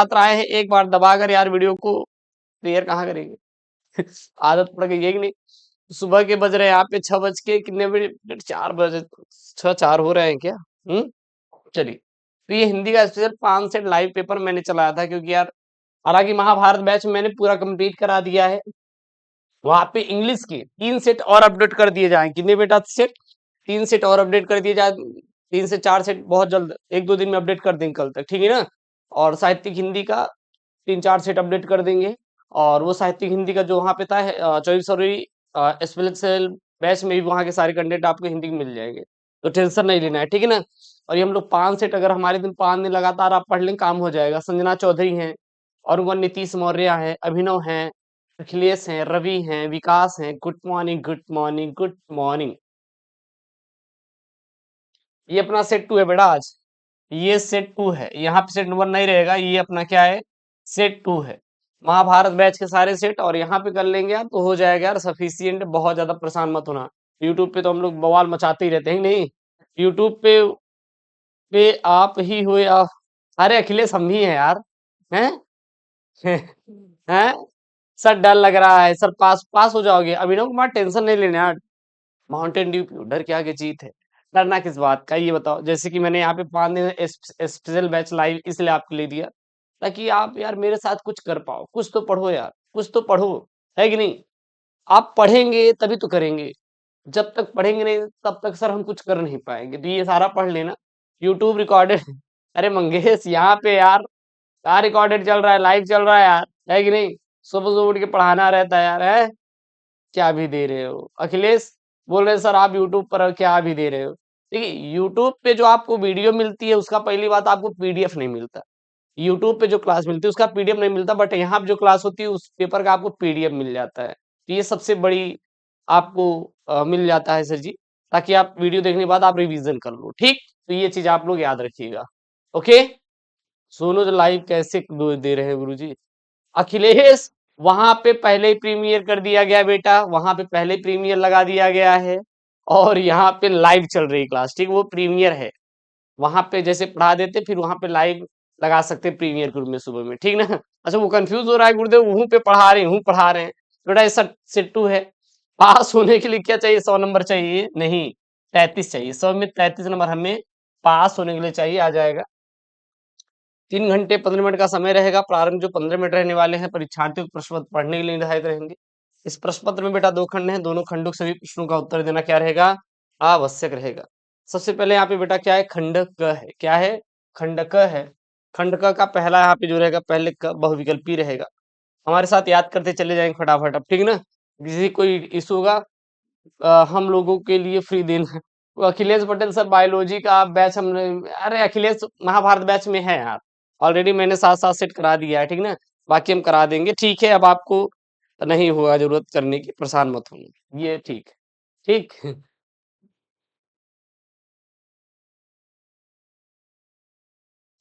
छात्र आए हैं, एक बार दबाकर यार वीडियो को क्लियर कहाँ करेंगे? आदत पड़ गई है कि नहीं? सुबह के बज रहे हैं यहाँ पे 6 बज के कितने बजे, 4 बजे, 6 4 हो रहे हैं क्या? चलिए। तो ये हिंदी का स्पेशल 5 सेट लाइव पेपर मैंने चलाया था, क्योंकि यार हालांकि महाभारत बैच मैंने पूरा कंप्लीट करा दिया है। वहां पे इंग्लिश के 3 सेट और अपडेट कर दिए जाए। कितने बेटा सेट? 3 सेट और अपडेट कर दिए जाए। 3 से 4 सेट बहुत जल्द, 1-2 दिन में अपडेट कर देंगे कल तक, ठीक है ना? और साहित्यिक हिंदी का 3-4 सेट अपडेट कर देंगे। और वो साहित्यिक हिंदी का जो वहाँ पे था 24 फरवरी स्पेशल बैच में भी वहाँ के सारे कंटेंट आपको हिंदी में मिल जाएंगे, तो टेंशन नहीं लेना है, ठीक है ना? और ये हम लोग 5 सेट अगर हमारे दिन 5 दिन लगातार आप पढ़ लें, काम हो जाएगा। संजना चौधरी हैं, और वो नीतीश मौर्य हैं, अभिनव हैं, अखिलेश हैं, रवि हैं, विकास हैं। Good morning, good morning, good morning. ये अपना सेट 2 है बेटा आज। ये सेट 2 है, यहाँ पे सेट नंबर नहीं रहेगा, ये अपना क्या है? सेट 2 है। महाभारत बैच के सारे सेट और यहाँ पे कर लेंगे आप तो हो जाएगा यार सफिशियंट। बहुत ज्यादा परेशान मत होना। यूट्यूब पे तो हम लोग बवाल मचाते ही रहते हैं, नहीं? यूट्यूब पे आप ही हो या अरे अखिलेश हम भी हैं यार, हैं? हैं? सर डर लग रहा है सर, पास पास हो जाओगे। अभिनव कुमार टेंशन नहीं लेना यार, माउंटेन ड्यू पीओ, डर के आगे जीत है। डरना किस बात का, ये बताओ। जैसे कि मैंने यहाँ पे 5 दिन स्पेशल बैच लाइव इसलिए आपके लिए दिया, ताकि आप यार मेरे साथ कुछ कर पाओ। कुछ तो पढ़ो यार, कुछ तो पढ़ो, है कि नहीं? आप पढ़ेंगे तभी तो करेंगे। जब तक पढ़ेंगे नहीं तब तक सर हम कुछ कर नहीं पाएंगे। तो ये सारा पढ़ लेना, यूट्यूब रिकॉर्डेड। अरे मंगेश यहाँ पे यार क्या रिकॉर्डेड चल रहा है, लाइव चल रहा है यार, है कि नहीं? सुबह सुबह उठ के पढ़ाना रहता है यार, है? क्या भी दे रहे हो अखिलेश? बोल रहे सर आप यूट्यूब पर क्या भी दे रहे हो? देखिए यूट्यूब पे जो आपको वीडियो मिलती है उसका पहली बात आपको पीडीएफ नहीं मिलता। यूट्यूब पे जो क्लास मिलती है उसका पीडीएफ नहीं मिलता, बट यहाँ पे जो क्लास होती है उस पेपर का आपको पीडीएफ मिल जाता है। तो ये सबसे बड़ी आपको मिल जाता है सर जी, ताकि आप वीडियो देखने के बाद आप रिवीजन कर लो, ठीक? तो ये चीज आप लोग याद रखिएगा। ओके। सोनू जो लाइव कैसे दे रहे हैं गुरुजी? अखिलेश वहां पे पहले ही प्रीमियर कर दिया गया बेटा, वहां पे पहले प्रीमियर लगा दिया गया है। और यहाँ पे लाइव चल रही क्लास, ठीक? वो प्रीमियर है। वहां पे जैसे पढ़ा देते फिर वहां पे लाइव लगा सकते प्रीमियर ग्रुप में सुबह में, ठीक ना? अच्छा वो कंफ्यूज हो रहा है गुरुदेव, वहीं पे पढ़ा रहे हैं। बेटा ये सेट 2 है। पास होने के लिए क्या चाहिए? 100 नंबर चाहिए? नहीं, 33 चाहिए। 100 में 33 नंबर हमें पास होने के लिए चाहिए, आ जाएगा। 3 घंटे 15 मिनट का समय रहेगा। प्रारंभ जो 15 मिनट रहने वाले हैं परीक्षार्थियों को प्रश्न पत्र पढ़ने के लिए निर्धारित रहेंगे। इस प्रश्न पत्र में बेटा 2 खंड हैं, दोनों खंडों के सभी प्रश्नों का उत्तर देना क्या रहेगा? आवश्यक रहेगा। सबसे पहले यहाँ पे बेटा क्या है? खंड क है। क्या है? खंड क है। खंड क का पहला यहाँ पे जो रहेगा, पहले क बहुविकल्पी रहेगा। हमारे साथ याद करते चले जाएंगे फटाफट अब, ठीक ना? किसी कोई इशू होगा हम लोगों के लिए फ्री देना है। वो अखिलेश पटेल सर बायोलॉजी का बैच हमने, अरे अखिलेश महाभारत बैच में है यार, ऑलरेडी मैंने 7-7 सेट करा दिया है, ठीक ना? बाकी हम करा देंगे, ठीक है? अब आपको नहीं होगा जरूरत करने की, परेशान मत होना, ये ठीक है, ठीक।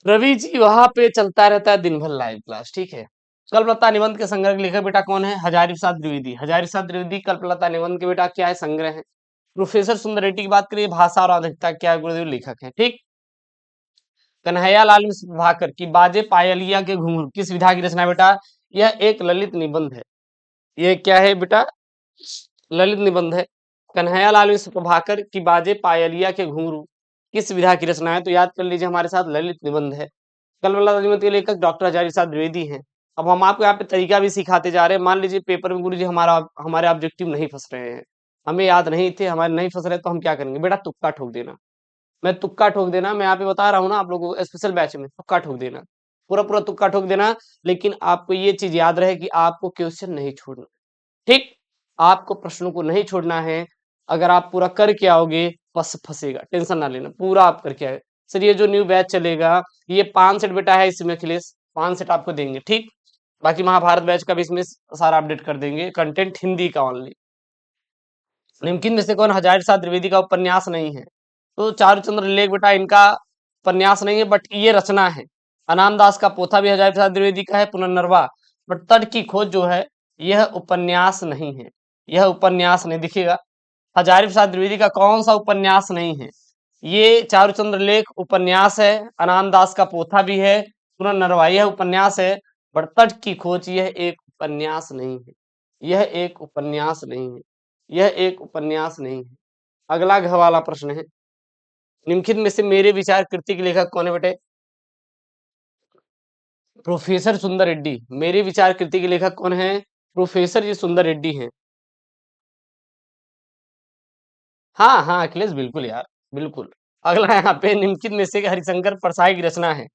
रवि जी वहां पे चलता रहता है दिन भर लाइव क्लास, ठीक है? कल्पलता निबंध के संग्रह के लेखक बेटा कौन है? हजारी प्रसाद द्विवेदी। हजारी प्रसाद द्विवेदी कल्पलता निबंध के बेटा क्या है? संग्रह है। प्रोफेसर सुंदर रेड्डी की बात करिए, भाषा और आधुनिकता क्या है? गुरुदेव लेखक है, ठीक। कन्हैयालाल मिश्र प्रभाकर की बाजे पायलिया के घुंघरू किस विधा की रचना है बेटा? यह एक ललित निबंध है। ये क्या है बेटा? ललित निबंध है। कन्हैयालाल मिश्र प्रभाकर की बाजे पायलिया के घुंघरू किस विधा की रचना है? तो याद कर लीजिए हमारे साथ, ललित निबंध है। कलमला निबंध के लेखक डॉक्टर हजारी प्रसाद द्विवेदी हैं। अब हम आपको यहाँ पे तरीका भी सिखाते जा रहे हैं। मान लीजिए पेपर में गुरुजी हमारे ऑब्जेक्टिव नहीं फंस रहे हैं, हमें याद नहीं थे, हमारे नहीं फंस रहे, तो हम क्या करेंगे बेटा? तुक्का ठोक देना। मैं तुक्का ठोक देना, मैं यहाँ पे बता रहा हूँ ना आप लोगों को, स्पेशल बैच में तुक्का ठोक देना, पूरा पूरा तुक्का ठोक देना। लेकिन आपको ये चीज याद रहे कि आपको क्वेश्चन नहीं छोड़ना, ठीक? आपको प्रश्नों को नहीं छोड़ना है। अगर आप पूरा करके आओगे बस फंसेगा, टेंशन ना लेना, पूरा आप करके आए। सर ये जो न्यू बैच चलेगा, ये 5 सेट बेटा है, इसमें अखिलेश 5 सेट आपको देंगे, ठीक? बाकी महाभारत बैच का भी इसमें सारा अपडेट कर देंगे, कंटेंट हिंदी का ओनली। निम्नलिखित में से कौन हजारी प्रसाद द्विवेदी का उपन्यास नहीं है? तो चारुचंद्र लेख बेटा इनका उपन्यास नहीं है, बट ये रचना है। अनाम दास का पोथा भी हजारी प्रसाद द्विवेदी का है, पुनर्नरवा। बट तट की खोज जो है यह उपन्यास नहीं है, यह उपन्यास नहीं। दिखिएगा हजारी प्रसाद द्विवेदी का कौन सा उपन्यास नहीं है? ये चारुचंद्र लेख उपन्यास है, अनाम दास का पोथा भी है, पूरा नरवाई यह उपन्यास है, पर तट की खोज यह एक उपन्यास नहीं है। यह एक उपन्यास नहीं है। यह एक उपन्यास नहीं है। अगला घ वाला प्रश्न है, निम्नलिखित में से मेरे विचार कृति के लेखक कौन है बेटे? प्रोफेसर सुंदर रेड्डी। मेरे विचार कृति के लेखक कौन है? प्रोफेसर जी सुंदर रेड्डी हैं। हाँ हाँ अखिलेश, बिल्कुल यार, बिल्कुल। अगला यहाँ पे निम्नलिखित में से हरिशंकर परसाई की रचना है।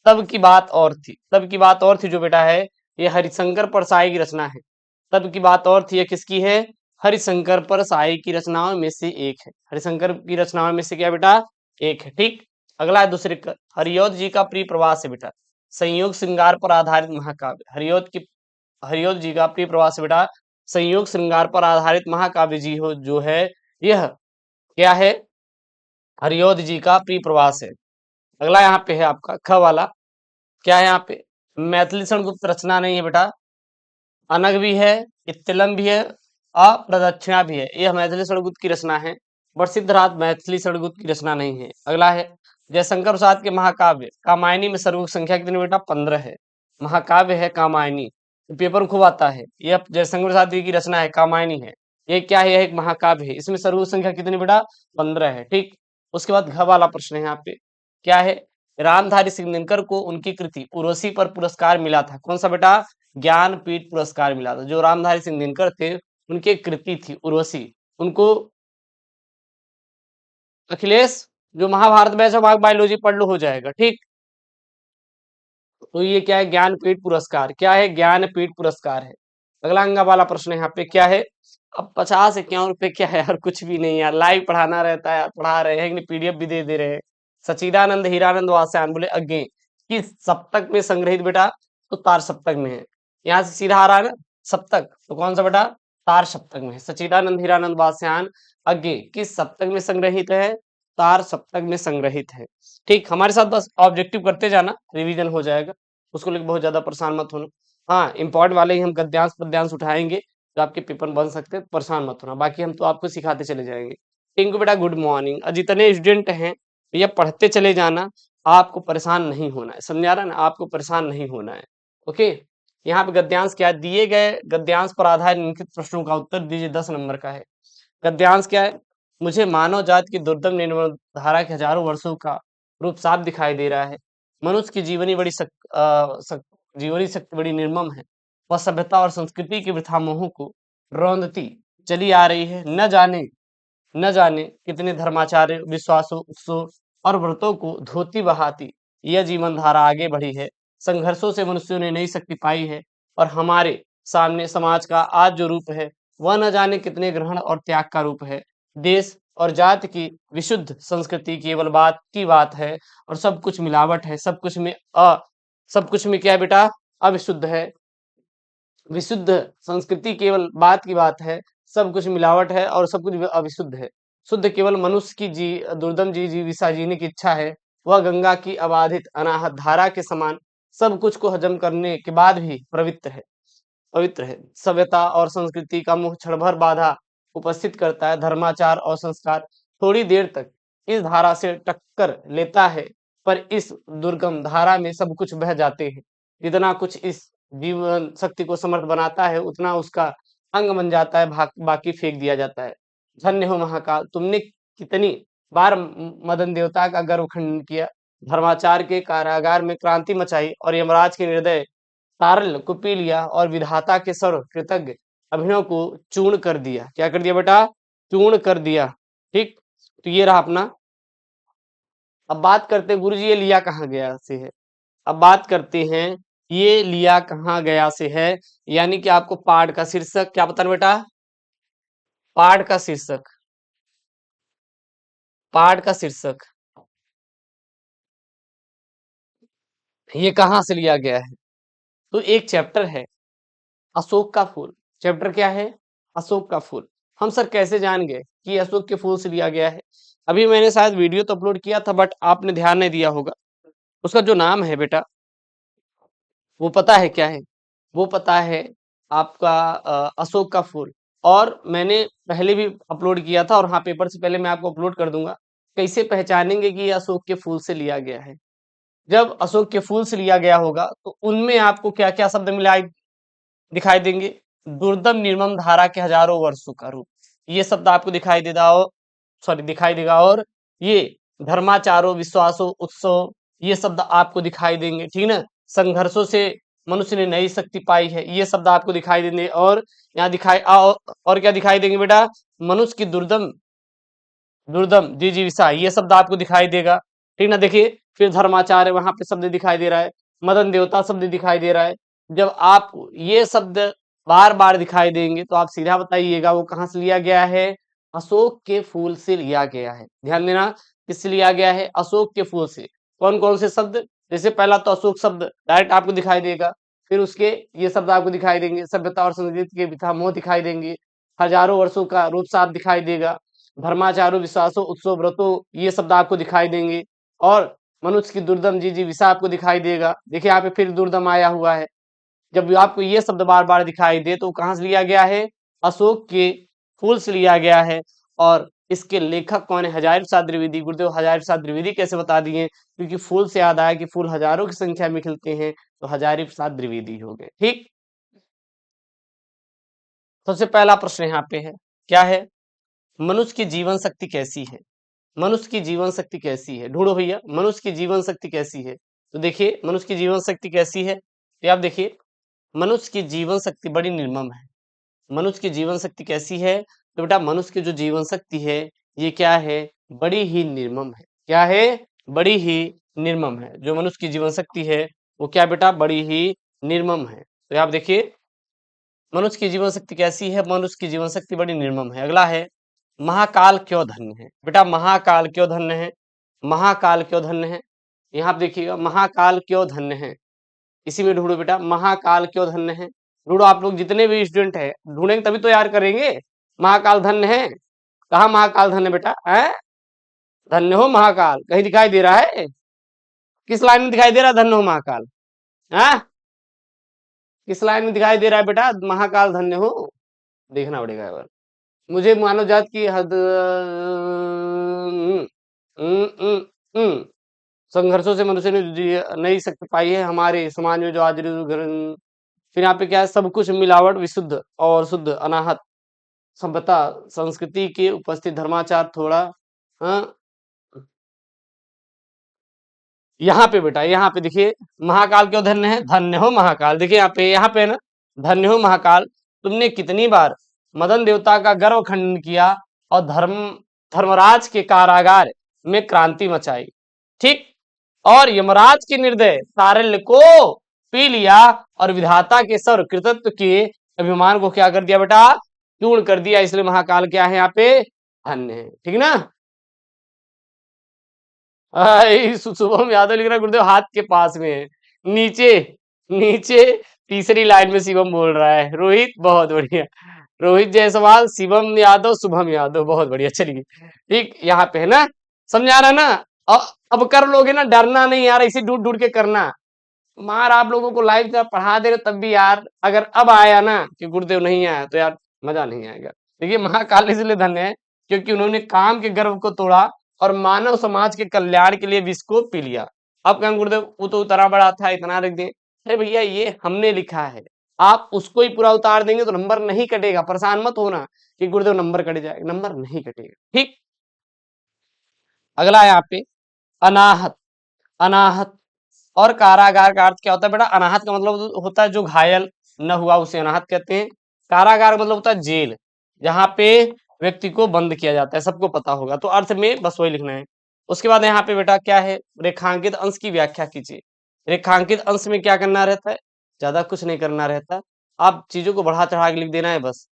तब की बात और थी। तब की बात और थी जो बेटा है, ये हरिशंकर परसाई की रचना है। तब की बात और थी, ये किसकी है? हरिशंकर परसाई की रचनाओं में से एक है। हरिशंकर की रचनाओं में से क्या बेटा? एक है। ठीक। अगला है दूसरे का, हरिऔध जी का प्रिय प्रवास है बेटा। संयोग श्रृंगार पर आधारित महाकाव्य। हरिऔध जी का प्रिय प्रवास है बेटा। संयोग श्रृंगार पर आधारित महाकाव्य जी हो जो है, यह क्या है? हरिऔध जी का प्रिय प्रवास है। अगला यहाँ पे है आपका ख वाला, क्या है यहाँ पे? मैथिली शरणगुप्त रचना नहीं है बेटा। अनग भी है, इत्तिलम भी है, अप्रदक्षिणा भी है। यह मैथिली शरणगुप्त की रचना है, बट सिद्धराज मैथिली शरणगुप्त की रचना नहीं है। अगला है जयशंकर प्रसाद के महाकाव्य कामायनी में सर्वोच्च संख्या कितनी बेटा? 15 है। महाकाव्य है कामायनी, तो पेपर में खूब आता है। यह जयशंकर प्रसाद जी की रचना है, कामायनी है। ये क्या है? यह एक महाकाव्य है। इसमें सर्वोच्च संख्या कितनी बेटा? 15 है। ठीक। उसके बाद घ वाला प्रश्न है यहाँ पे, क्या है? रामधारी सिंह दिनकर को उनकी कृति उर्वशी पर पुरस्कार मिला था। कौन सा बेटा? ज्ञानपीठ पुरस्कार मिला था। जो रामधारी सिंह दिनकर थे, उनकी एक कृति थी उर्वशी, उनको अखिलेश जो महाभारत बैच ऑफ बायोलॉजी पढ़ लो, हो जाएगा। ठीक। तो ये क्या है? ज्ञानपीठ पुरस्कार। क्या है? ज्ञानपीठ पुरस्कार है। अगला अंगा वाला प्रश्न यहाँ पे क्या है? अब 50-51 रुपए क्या है यार? कुछ भी नहीं यार, लाइव पढ़ाना रहता है यार, पढ़ा रहे हैं कि पीडीएफ भी दे दे रहे हैं। सचिदानंद हीरानंद वासयान बोले अज्ञे किस सप्तक में संग्रहित बेटा? तो तार सप्तक में है। यहाँ से सीधा आ रहा है ना सप्तक, तो कौन सा बेटा? तार सप्तक में है। सचिदानंद हीरानंद वासयान अज्ञे किस सप्तक में संग्रहित है? तार सप्तक में संग्रहित है। ठीक। हमारे साथ बस ऑब्जेक्टिव करते जाना, रिवीजन हो जाएगा, उसको लेकर बहुत ज्यादा परेशान मत होना। हाँ, इंपॉर्टेंट वाले ही हम गद्यांश पद्यांश उठाएंगे जो आपके पेपर में बन सकते हैं, परेशान मत होना। बाकी हम तो आपको सिखाते चले जाएंगे। टिंकू बेटा गुड मॉर्निंग। जितने स्टूडेंट हैं भैया पढ़ते चले जाना, आपको परेशान नहीं होना है। समझा रहा ना? आपको परेशान नहीं होना है। ओके। यहाँ पे गद्यांश क्या है? दिए गए गद्यांश पर आधारित निम्नलिखित प्रश्नों का उत्तर दीजिए। 10 नंबर का है गद्यांश। क्या है? मुझे मानव जाति की दुर्दम निर्मल धारा के हजारों वर्षों का रूप साफ दिखाई दे रहा है। मनुष्य की जीवनी शक्ति बड़ी निर्मम है। वह सभ्यता और संस्कृति के वृथा मोहों को रौंदती चली आ रही है। न जाने कितने धर्माचार्य विश्वासों उत्सव और व्रतों को धोती बहाती यह जीवन धारा आगे बढ़ी है। संघर्षों से मनुष्यों ने नई शक्ति पाई है और हमारे सामने समाज का आज जो रूप है, वह न जाने कितने ग्रहण और त्याग का रूप है। देश और जाति की विशुद्ध संस्कृति केवल बात की बात है और सब कुछ मिलावट है। सब कुछ में क्या है बेटा? अविशुद्ध है। विशुद्ध संस्कृति केवल बात की बात है, सब कुछ मिलावट है और सब कुछ अविशुद्ध है। शुद्ध केवल मनुष्य की दुर्दम जीविका जीने की इच्छा है। वह गंगा की अबाधित अनाहत धारा के समान सब कुछ को हजम करने के बाद भी पवित्र है। सभ्यता और संस्कृति का मुंह क्षण भर बाधा उपस्थित करता है। धर्माचार और संस्कार थोड़ी देर तक इस धारा से टक्कर लेता है, पर इस दुर्गम धारा में सब कुछ बह जाते हैं। जितना कुछ इस जीवन शक्ति को समर्थ बनाता है, उतना उसका अंग बन जाता है, बाकी फेंक दिया जाता है। धन्य हो महाकाल, तुमने कितनी बार मदन देवता का गर्व खंडन किया, धर्माचार के कारागार में क्रांति मचाई और यमराज के निर्दय तारल को पी लिया और विधाता के सर्व कृतज्ञ अभिनव को चूर्ण कर दिया। क्या कर दिया बेटा? चूर्ण कर दिया। ठीक। तो ये रहा अपना। अब बात करते हैं गुरु जी ये लिया कहाँ गया से है। अब बात करते हैं ये लिया कहाँ गया से है, यानी कि आपको पाठ का शीर्षक क्या बताना बेटा? पाठ का शीर्षक, पाठ का शीर्षक ये कहाँ से लिया गया है? तो एक चैप्टर है अशोक का फूल। चैप्टर क्या है? अशोक का फूल। हम सर कैसे जान गए कि अशोक के फूल से लिया गया है? अभी मैंने शायद वीडियो तो अपलोड किया था, बट आपने ध्यान नहीं दिया होगा। उसका जो नाम है बेटा, वो पता है क्या है? वो पता है आपका अशोक का फूल। और मैंने पहले भी अपलोड किया था, और हाँ पेपर से पहले मैं आपको अपलोड कर दूंगा। कैसे पहचानेंगे कि ये अशोक के फूल से लिया गया है? जब अशोक के फूल से लिया गया होगा तो उनमें आपको क्या क्या शब्द मिला दिखाई देंगे? दुर्दम निर्मम धारा के हजारों वर्षों का रूप, ये शब्द आपको दिखाई देगा, और सॉरी दिखाई देगा। और ये धर्माचारों, विश्वासों, उत्सव, ये शब्द आपको दिखाई देंगे, ठीक ना। संघर्षों से मनुष्य ने नई शक्ति पाई है, ये शब्द आपको दिखाई देंगे। और यहाँ और क्या दिखाई देंगे बेटा? मनुष्य की दुर्दम दुर्दम जिजीविषा, ये शब्द आपको दिखाई देगा, ठीक ना। देखिए फिर धर्माचार्य, वहां पे शब्द दिखाई दे रहा है। मदन देवता शब्द दिखाई दे रहा है। जब आप ये शब्द बार बार दिखाई देंगे तो आप सीधा बताइएगा वो कहाँ से लिया गया है? अशोक के फूल से लिया गया है। ध्यान देना, किससे लिया गया है? अशोक के फूल से। कौन कौन से शब्द? जैसे पहला तो अशोक शब्द डायरेक्ट आपको दिखाई देगा, फिर उसके ये शब्द आपको दिखाई देंगे, सभ्यता और संस्कृति के पिता मोह दिखाई देंगे, हजारों वर्षों का रूप साफ दिखाई देगा, धर्माचारों, विश्वासों, उत्सव, व्रतों, ये शब्द आपको दिखाई देंगे। और मनुष्य की दुर्दम जिजीविषा आपको दिखाई देगा। देखिए यहाँ पे फिर दुर्दम आया हुआ है। जब आपको ये शब्द बार बार दिखाई दे तो कहाँ से लिया गया है? अशोक के फूल से लिया गया है। और इसके लेखक कौन है? हजारी प्रसाद द्विवेदी। गुरुदेव हजारी प्रसाद द्विवेदी कैसे बता दिए? क्योंकि फूल से याद आया कि फूल हजारों की संख्या में खिलते हैं, तो हजारी प्रसाद द्विवेदी हो गए। ठीक, सबसे पहला प्रश्न यहाँ पे है, क्या है? मनुष्य की जीवन शक्ति कैसी है? मनुष्य की जीवन शक्ति कैसी है? ढूंढो भैया, मनुष्य की जीवन शक्ति कैसी है? तो देखिए मनुष्य की जीवन शक्ति कैसी है, तो आप देखिए मनुष्य की जीवन शक्ति बड़ी निर्मम है। मनुष्य की जीवन शक्ति कैसी है? तो बेटा मनुष्य की जो जीवन शक्ति है ये क्या है? बड़ी ही निर्मम है। क्या है? बड़ी ही निर्मम है। जो मनुष्य की जीवन शक्ति है वो क्या बेटा? बड़ी ही निर्मम है। तो आप देखिए मनुष्य की जीवन शक्ति कैसी है? मनुष्य की जीवन शक्ति बड़ी निर्मम है। अगला है, महाकाल क्यों धन्य है? बेटा महाकाल क्यों धन्य है? महाकाल क्यों धन्य है? यहाँ आप देखिएगा, महाकाल क्यों धन्य है, इसी में ढूंढो बेटा, महाकाल क्यों धन्य है। ढूंढो, आप लोग जितने भी स्टूडेंट है ढूंढेंगे तभी तो यार करेंगे। महाकाल धन्य है, कहा महाकाल धन्य बेटा है? धन्य हो महाकाल, कहीं दिखाई दे रहा है? किस लाइन में दिखाई दे रहा है धन्य हो महाकाल? है, किस लाइन में दिखाई दे रहा है बेटा महाकाल धन्य हो? देखना पड़ेगा एक बार। मुझे मानव जात की हद संघर्षों से मनुष्य ने नई शक्ति पाई है, हमारे समाज में जो आज फिर यहाँ पे क्या है? सब कुछ मिलावट, विशुद्ध और शुद्ध, अनाहत, सभ्यता, संस्कृति के उपस्थित, धर्माचार थोड़ा। हाँ, यहाँ पे बेटा, यहाँ पे देखिए महाकाल क्यों धन्य है? धन्य हो महाकाल। देखिए यहाँ पे है ना, धन्य हो महाकाल, तुमने कितनी बार मदन देवता का गर्व खंडन किया और धर्मराज के कारागार में क्रांति मचाई, ठीक। और यमराज के निर्दय तारल्य को पी लिया और विधाता के सर्व कृतित्व के अभिमान को क्या कर दिया बेटा? चूर्ण कर दिया। इसलिए महाकाल क्या है? यहाँ पे धन्य है, ठीक ना। शुभम यादव लिख रहा है गुरुदेव हाथ के पास में है, नीचे नीचे तीसरी लाइन में शिवम बोल रहा है। रोहित बहुत बढ़िया, रोहित जायसवाल, शिवम यादव, शुभम यादव, बहुत बढ़िया। चलिए ठीक, यहाँ पे है ना, समझा रहा ना। अब कर लोगे ना, डरना नहीं यार, इसे ढूंढ ढूंढ के करना। मार आप लोगों को लाइव जब पढ़ा दे रहे तब भी यार, अगर अब आया ना कि गुरुदेव नहीं आया तो यार मजा नहीं आएगा। देखिए महाकाल इसलिए धन्य है क्योंकि उन्होंने काम के गर्व को तोड़ा और मानव समाज के कल्याण के लिए विष को पी लिया। अब कहें गुरुदेव वो तो उतरा बड़ा था, इतना रख दे। अरे भैया ये हमने लिखा है, आप उसको ही पूरा उतार देंगे तो नंबर नहीं कटेगा। परेशान मत होना कि गुरुदेव नंबर कट जाएगा, नंबर नहीं कटेगा, ठीक। अगला है यहाँ पे अनाहत। अनाहत और कारागार का अर्थ क्या होता है बेटा? अनाहत का मतलब होता है जो घायल न हुआ उसे अनाहत कहते हैं। कारागार मतलब होता है जेल, जहां पे व्यक्ति को बंद किया जाता है, सबको पता होगा, तो अर्थ में बस वही लिखना है। उसके बाद यहाँ पे बेटा क्या है? रेखांकित अंश की व्याख्या कीजिए। रेखांकित अंश में क्या करना रहता है? ज्यादा कुछ नहीं करना रहता, आप चीजों को बढ़ा चढ़ा के लिख देना है बस।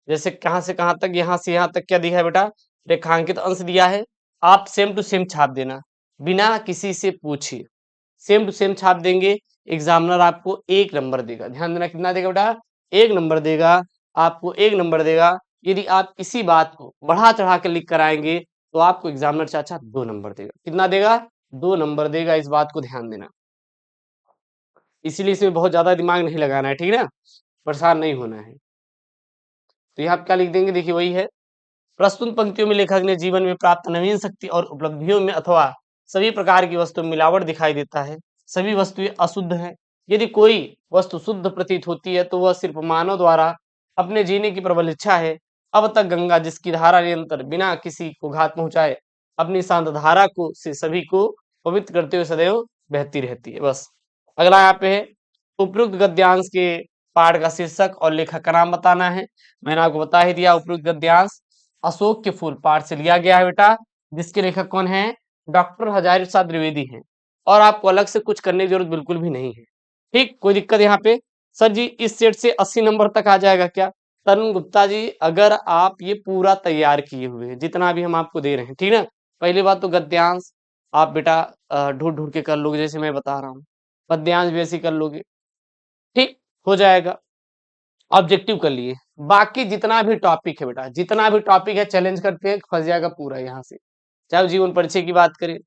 जैसे कहाँ से कहाँ तक, यहाँ से यहाँ तक क्या दिया है बेटा? रेखांकित अंश दिया है, आप सेम टू सेम छाप देना बिना किसी से पूछे। सेम टू सेम छाप देंगे, एग्जामिनर आपको 1 नंबर देगा। ध्यान देना, कितना देगा बेटा? 1 नंबर देगा, आपको 1 नंबर देगा। यदि आप इसी बात को बढ़ा चढ़ा के लिख कर आएंगे तो आपको एग्जामिनर चाचा 2 नंबर देगा। कितना देगा? 2 नंबर देगा। इस बात को ध्यान देना, इसीलिए इसमें बहुत ज्यादा दिमाग नहीं लगाना है, ठीक है ना, परेशान नहीं होना है। तो यहाँ आप क्या लिख देंगे? देखिए वही है, प्रस्तुत पंक्तियों में लेखक ने जीवन में प्राप्त नवीन शक्ति और उपलब्धियों में अथवा सभी प्रकार की वस्तु में मिलावट दिखाई देता है, सभी वस्तुएं अशुद्ध हैं। यदि कोई वस्तु शुद्ध प्रतीत होती है तो वह सिर्फ मानव द्वारा अपने जीने की प्रबल इच्छा है। अब तक गंगा जिसकी धारा निरंतर बिना किसी को घात पहुंचाए अपनी शांत धारा को से सभी को पवित्र करते हुए सदैव बहती रहती है। बस अगला यहाँ पे है, उपयुक्त गद्यांश के पाठ का शीर्षक और लेखक का नाम बताना है। मैंने आपको बता ही दिया, उपयुक्त गद्यांश अशोक के फूल पाठ से लिया गया है बेटा, जिसके लेखक कौन है, डॉक्टर हजारी प्रसाद द्विवेदी हैं। और आपको अलग से कुछ करने की जरूरत बिल्कुल भी नहीं है। ठीक, कोई दिक्कत यहाँ पे? सर जी इस सेट से 80 नंबर तक आ जाएगा क्या? तरुण गुप्ता जी, अगर आप ये पूरा तैयार किए हुए हैं जितना भी हम आपको दे रहे हैं, ठीक ना, पहली बात तो गद्यांश आप बेटा ढूंढ ढूंढ के कर लोगे जैसे मैं बता रहा हूँ, पद्यांश भी ऐसे ही कर लोगे, ठीक हो जाएगा। ऑब्जेक्टिव कर लिए, बाकी जितना भी टॉपिक है बेटा, जितना भी टॉपिक है चैलेंज करते हैं, फंस जाएगा पूरा यहाँ से। चाहे जीवन परिचय की बात करें,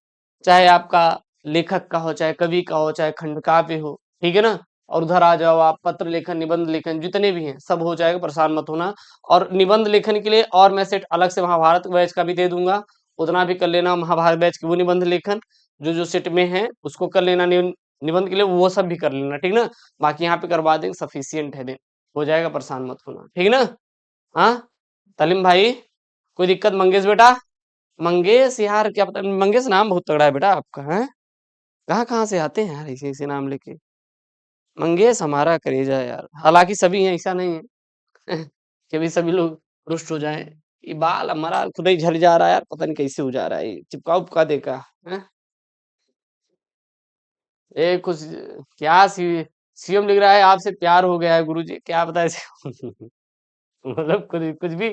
चाहे आपका लेखक का हो, चाहे कवि का हो, चाहे खंड काव्य हो, ठीक है ना। और उधर आ जाओ आप पत्र लेखन, निबंध लेखन, जितने भी हैं सब हो जाएगा, परेशान मत होना। और निबंध लेखन के लिए और मैं सेट अलग से महाभारत बैच का भी दे दूंगा, उतना भी कर लेना। महाभारत बैच की वो निबंध लेखन जो जो सेट में है उसको कर लेना, निबंध के लिए वो सब भी कर लेना, ठीक ना। बाकी यहाँ पे करवा देंगे, सफिशियंट है, दे हो जाएगा, परेशान मत होना, ठीक ना। हाँ तलीम भाई, कोई दिक्कत? मंगेश बेटा, मंगेश यार क्या पता, मंगेश नाम बहुत तगड़ा है बेटा आपका, है कहाँ कहाँ से आते हैं यार ऐसे ऐसे नाम लेके। मंगेश हमारा करेजा है यार, हालांकि सभी हैं, ऐसा नहीं है कि भी सभी लोग रुष्ट हो जाएं। ये बाल हमारा खुद ही झड़ जा रहा है यार, पता नहीं कैसे हो जा रहा है, ये चिपका उपका देखा है। ए कुछ क्या सीएम लिख रहा है आपसे प्यार हो गया है गुरुजी, क्या पता ऐसे मतलब कुछ कुछ भी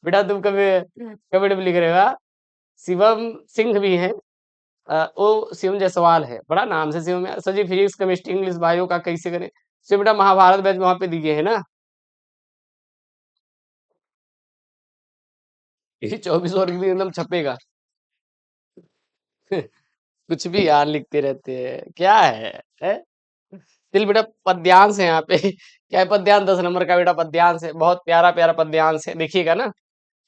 बेटा, तुम कभी कमेंट में लिख रहे हो हाँ? शिवम सिंह भी है, वो शिवम जायसवाल है, बड़ा नाम से शिवम यार। सर जी फिजिक्स केमिस्ट्री इंग्लिश बायो का कैसे करें? तो बेटा महाभारत बैच वहां पे दिए है ना, ये 24 और भी एकदम छपेगा कुछ भी यार लिखते रहते हैं, क्या है? चल बेटा पद्यांश है यहाँ पे क्या है, पद्यांश 10 नंबर का बेटा पद्यांश है, बहुत प्यारा प्यारा पद्यांश है, देखिएगा ना।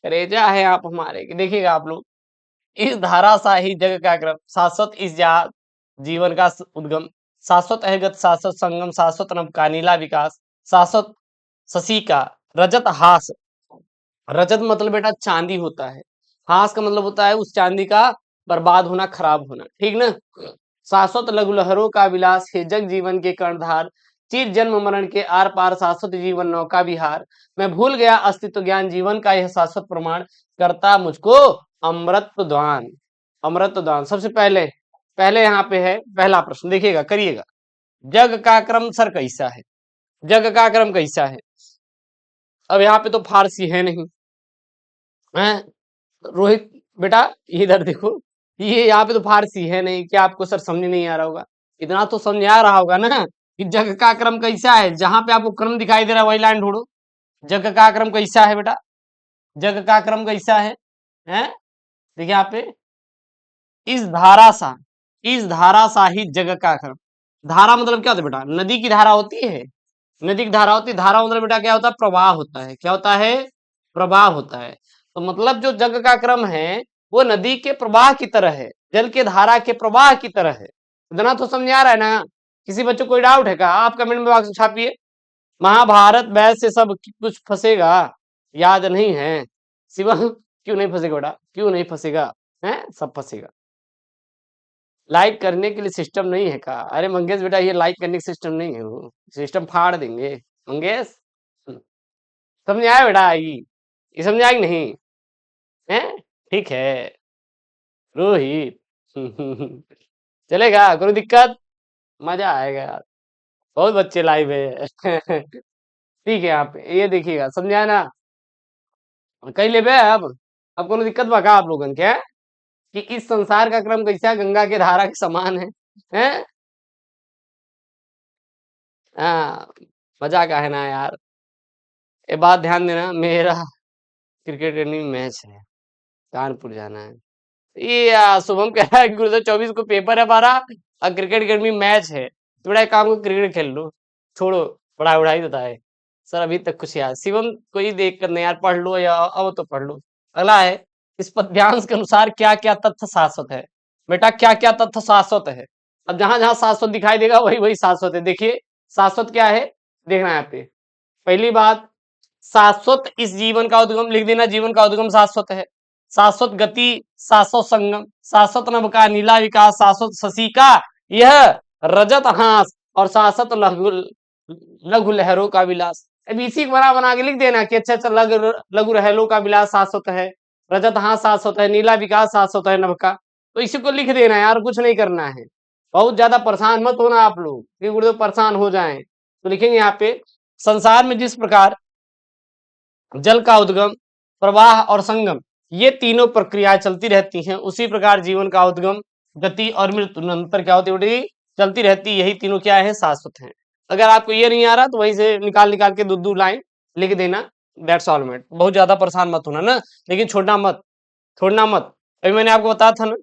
रेजा है आप हमारे, देखिएगा आप लोग। इस धारा सा ही जग का क्रम, शाश्वत इस जीवन का उद्गम, शाश्वत अहगत शाश्वत संगम, शाश्वत नव का नीला विकास, शाश्वत शशि का रजत हास। रजत मतलब बेटा चांदी होता है, हास का मतलब होता है उस चांदी का बर्बाद होना, खराब होना, ठीक ना। शाश्वत लघु लहरों का विलास है जग जीवन के कर्णधार, चिर जन्म मरण के आर पार शाश्वत जीवन नौका विहार, मैं भूल गया अस्तित्व ज्ञान जीवन का यह शाश्वत प्रमाण, करता मुझको अमृत दान। अमृत दान सबसे पहले पहले यहाँ पे है पहला प्रश्न, देखिएगा करिएगा। जग का क्रम सर कैसा है? जग का क्रम कैसा है? अब यहाँ पे तो फारसी है नहीं, है रोहित बेटा, इधर देखो, ये यहाँ पे तो फारसी है नहीं, क्या आपको सर समझ नहीं आ रहा होगा? इतना तो समझ आ रहा होगा ना कि जग का क्रम कैसा है, जहां पे आपको क्रम दिखाई दे रहा है वही लाइन ढूंढो। जग का क्रम कैसा है बेटा? जग का क्रम कैसा है? देखिए यहाँ पे, इस धारा सा, इस धारा सा ही जग का क्रम। धारा मतलब क्या होता है बेटा? नदी की धारा होती है, नदी की धारा होती है। धारा मतलब बेटा क्या होता है? प्रवाह होता है। क्या होता है? प्रवाह होता है। तो मतलब जो जग का क्रम है वो नदी के प्रवाह की तरह है, जल के धारा के प्रवाह की तरह है। इतना तो समझ आ रहा है ना? किसी बच्चों को कोई डाउट है क्या? आप कमेंट में बॉक्स में छापिए। महाभारत बैच से सब कुछ फंसेगा, याद नहीं है शिवम? क्यों नहीं फंसेगा बेटा, क्यों नहीं फंसेगा? है सब फंसेगा। लाइक करने के लिए सिस्टम नहीं है का? अरे मंगेश बेटा ये लाइक करने का सिस्टम नहीं है, वो सिस्टम फाड़ देंगे मंगेश। समझ आया बेटा? ये समझ आया कि नहीं है? ठीक है रोहित चलेगा, कोई दिक्कत? मजा आएगा यार, बहुत बच्चे लाइव है ठीक है, यहाँ पे ये देखिएगा, समझाया ना? कहीं ले बे अब कोनो दिक्कत बा का आप लोगन के? कि इस संसार का क्रम कैसा गंगा के धारा के समान है? हाँ मजा का है ना यार। ये बात ध्यान देना, मेरा क्रिकेट ट्रेनिंग मैच है, कानपुर जाना है। ये शुभम कह रहा है कि गुरुदेव 24 को पेपर है हमारा और क्रिकेट अकेडमी मैच है, तो बड़ा एक काम को क्रिकेट खेल लो, छोड़ो पढ़ाई उड़ाई होता है। सर अभी तक कुछ यार, शिवम को ही देख कर नहीं यार, पढ़ लो या अब तो पढ़ लो। अगला है, इस पद्यांश के अनुसार क्या क्या तथ्य शाश्वत है? बेटा क्या क्या तथ्य शाश्वत है। अब जहां जहां शाश्वत दिखाई देगा वही वही शाश्वत है। देखिए शाश्वत क्या है, देखना यहाँ पे। पहली बात, शाश्वत इस जीवन का उद्गम लिख देना, जीवन का उद्गम शाश्वत है। शाश्वत गति, शाश्वत संगम, शाश्वत नभ का नीला विकास, शाश्वत शशि का यह रजत हास, और शाश्वत लघु लघु लहरों का विलास। अब इसी को बना बना के लिख देना कि अच्छा अच्छा लघु लघु लहरों का विलास शाश्वत है, रजत हास शाश्वत है, नीला विकास शाश्वत है नभ का। तो इसी को लिख देना यार, कुछ नहीं करना है। बहुत ज्यादा परेशान मत होना आप लोग कि गुरुदेव परेशान हो जाएं। तो लिखेंगे यहाँ पे, संसार में जिस प्रकार जल का उद्गम, प्रवाह और संगम ये तीनों प्रक्रियाएं चलती रहती हैं, उसी प्रकार जीवन का उद्गम, गति और मृत्यु निरंतर क्या होती है, चलती रहती। यही तीनों क्या है, शाश्वत हैं। अगर आपको ये नहीं आ रहा तो वहीं से निकाल निकाल के दो लाइन लिख देना, दैट्स ऑल मेट। बहुत ज्यादा परेशान मत होना ना, लेकिन छोड़ना मत। अभी मैंने आपको बताया था ना,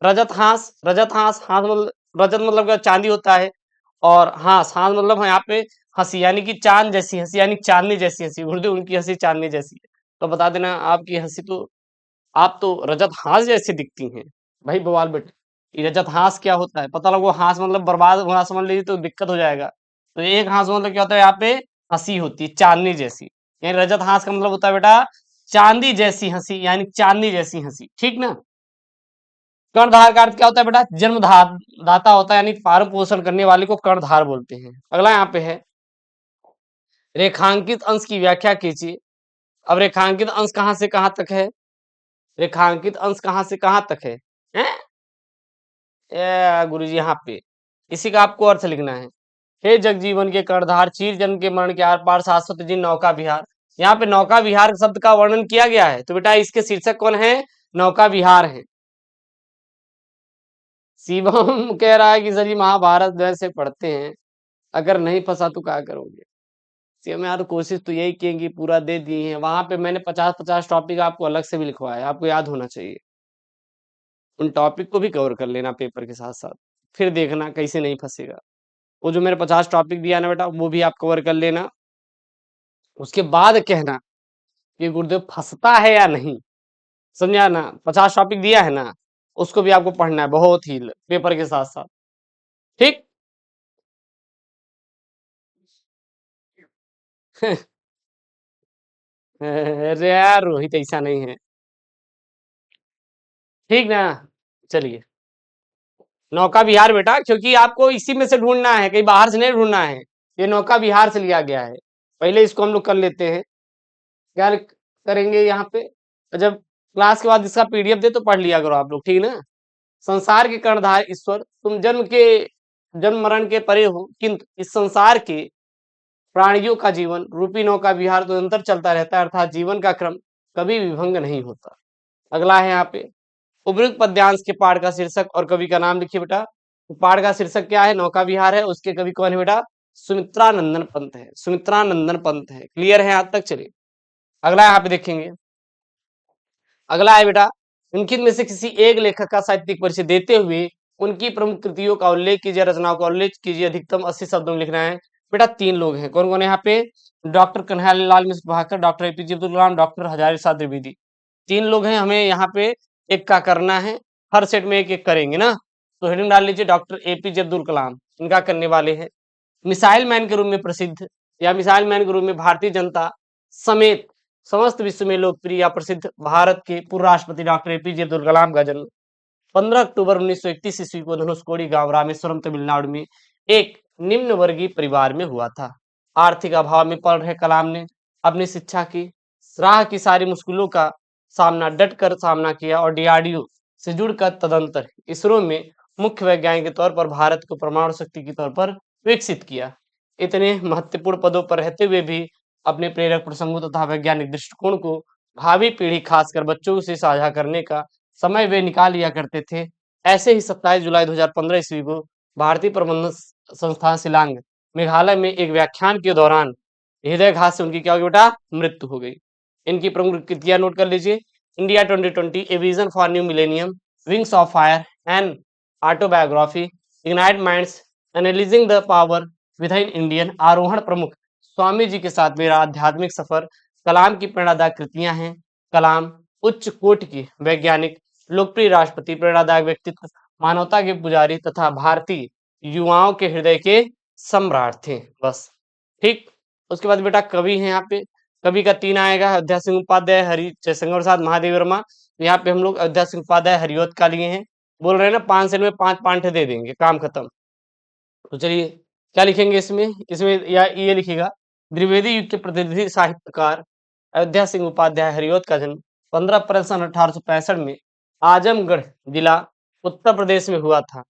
रजत हास, रजत हास, हास मतलब रजत मतलब क्या, चांदी होता है, और हास हास मतलब यहाँ पे हंसी, यानी कि चांद जैसी हंसी, यानी चांदनी जैसी हंसी। गुरुदेव उनकी हंसी चांदनी जैसी है, तो बता देना आपकी हंसी तो, आप तो रजत हास जैसी दिखती हैं। भाई बवाल बेटे, ये रजत हास क्या होता है पता लगो, हास मतलब बर्बाद होना समझ लीजिए तो दिक्कत हो जाएगा। तो एक हास मतलब क्या होता है, यहाँ पे हंसी होती है चांदनी जैसी, यानी रजत हास का मतलब होता है बेटा चांदी जैसी हंसी, यानी चांदनी जैसी हंसी, ठीक ना। कर्णधार का अर्थ क्या होता है बेटा, जन्मधार दाता होता है, यानी पालन पोषण करने वाले को कर्णधार बोलते हैं। अगला यहाँ पे है, रेखांकित अंश की व्याख्या कीजिए। अब रेखांकित अंश कहां से कहां तक है, रेखांकित अंश कहां से कहां तक है, हैं? गुरु जी यहाँ पे इसी का आपको अर्थ लिखना है। हे जगजीवन के कर्णधार, चीर जन्म के मरण के आर पार शाश्वत जिन नौका विहार। यहाँ पे नौका विहार शब्द का वर्णन किया गया है, तो बेटा इसके शीर्षक कौन है, नौका विहार है। शिवम कह रहा है कि सर जी महाभारत वैसे पढ़ते हैं, अगर नहीं फंसा तो क्या करोगे। शिवम यार कोशिश तो यही किए कि पूरा दे दिए हैं, वहां पे मैंने 50-50 टॉपिक आपको अलग से भी लिखवाया, आपको याद होना चाहिए। उन टॉपिक को भी कवर कर लेना पेपर के साथ साथ, फिर देखना कैसे नहीं फंसेगा। वो जो मेरे 50 टॉपिक दिया ना बेटा, वो भी आप कवर कर लेना, उसके बाद कहना कि गुरुदेव फंसता है या नहीं। समझा ना, 50 टॉपिक दिया है ना, उसको भी आपको पढ़ना है बहुत ही पेपर के साथ साथ, ठीक। अरे यार रोहित ऐसा नहीं है, ठीक ना। चलिए, नौका विहार बेटा, क्योंकि आपको इसी में से ढूंढना है, कहीं बाहर से नहीं ढूंढना है, ये नौका विहार से लिया गया है। पहले इसको हम लोग कर लेते हैं, क्या करेंगे यहाँ पे, जब क्लास के बाद इसका पीडीएफ दे तो पढ़ लिया करो आप लोग, ठीक ना। संसार के कर्णधार ईश्वर, तुम जन्म मरण के परे हो, किंतु इस संसार के प्राणियों का जीवन रूपी नौका विहार तो निरंतर चलता रहता है, अर्थात जीवन का क्रम कभी विभंग नहीं होता। अगला है यहाँ पे, उपयुक्त पद्यांश के पाठ का शीर्षक और कवि का नाम लिखिए बेटा। तो पाठ का शीर्षक क्या है, नौका विहार है, उसके कवि कौन है बेटा, सुमित्रानंदन पंत है, सुमित्रानंदन पंत है। क्लियर है यहाँ तक, चलिए अगला यहाँ पे देखेंगे। अगला है बेटा, इनकी में से किसी एक लेखक का साहित्यिक परिचय देते हुए उनकी प्रमुख कृतियों का उल्लेख कीजिए, रचनाओं का उल्लेख कीजिए, अधिकतम 80 शब्दों में लिखना है। बेटा 3 लोग हैं, कौन कौन है यहाँ पे, डॉक्टर कन्हैयालाल मिश्र Prabhakar, doctor APJ Abdul Kalam, doctor Hazari Prasad Dwivedi. 3 लोग हैं, हमें यहाँ पे एक का करना है, हर सेट में एक एक करेंगे ना। तो हेडिंग डाल लीजिए डॉक्टर एपीजे अब्दुल कलाम, इनका करने वाले हैं। मिसाइल मैन के रूप में प्रसिद्ध, या मिसाइल मैन के रूप में भारतीय जनता समेत समस्त विश्व में लोकप्रिय या प्रसिद्ध भारत के पूर्व राष्ट्रपति डॉक्टर एपीजे अब्दुल कलाम का जन्म 15 अक्टूबर 1931 ईस्वी को धनुषकोडी गांव रामेश्वरम तमिलनाडु में एक निम्न वर्गीय परिवार में हुआ था। आर्थिक अभाव में पड़ रहे कलाम ने अपनी शिक्षा की राह की सारी मुश्किलों का सामना डट कर सामना किया और डीआरडीओ से जुड़कर तदंतर इसरो में मुख्य वैज्ञानिक के तौर पर भारत को परमाणु शक्ति के तौर पर विकसित किया। इतने महत्वपूर्ण पदों पर रहते हुए भी अपने प्रेरक प्रसंगों तथा वैज्ञानिक दृष्टिकोण को भावी पीढ़ी खासकर बच्चों से साझा करने का समय वे निकाल लिया करते थे। ऐसे ही 27 जुलाई 2015 ईस्वी को भारतीय प्रबंधन संस्थान शिलांग मेघालय में एक व्याख्यान के दौरान हृदयघात से उनकी क्या हो गई बेटा, मृत्यु हो गई। इनकी प्रमुख कृतियां नोट कर लीजिए, India 2020, a vision for new millennium, wings of fire and autobiography, ignite minds, analysing the power within Indian, आरोहण प्रमुख, स्वामी जी के साथ मेरा आध्यात्मिक सफर। कलाम की प्रेरणादायक कृतियां हैं। कलाम उच्च कोटि की वैज्ञानिक लोकप्रिय राष्ट्रपति, प्रेरणादायक व्यक्तित्व, मानवता के पुजारी तथा भारतीय युवाओं के हृदय के सम्राट थे। बस ठीक। उसके बाद बेटा कवि हैं यहाँ पे। कवि का 3 आएगा, अयोध्या सिंह उपाध्याय, हरि जयशंकर प्रसाद, महादेव वर्मा। यहाँ पे हम लोग अयोध्या सिंह उपाध्याय हरिऔध का लिए हैं। बोल रहे हैं ना 5 सेट में 5 पांठे दे देंगे, काम खत्म। तो चलिए क्या लिखेंगे इसमें या ये लिखिएगा, द्विवेदी युग के प्रतिनिधि साहित्यकार अयोध्या सिंह उपाध्याय हरिऔध का जन्म 15 अप्रैल सन 1865 में आजमगढ़ जिला उत्तर प्रदेश में हुआ था।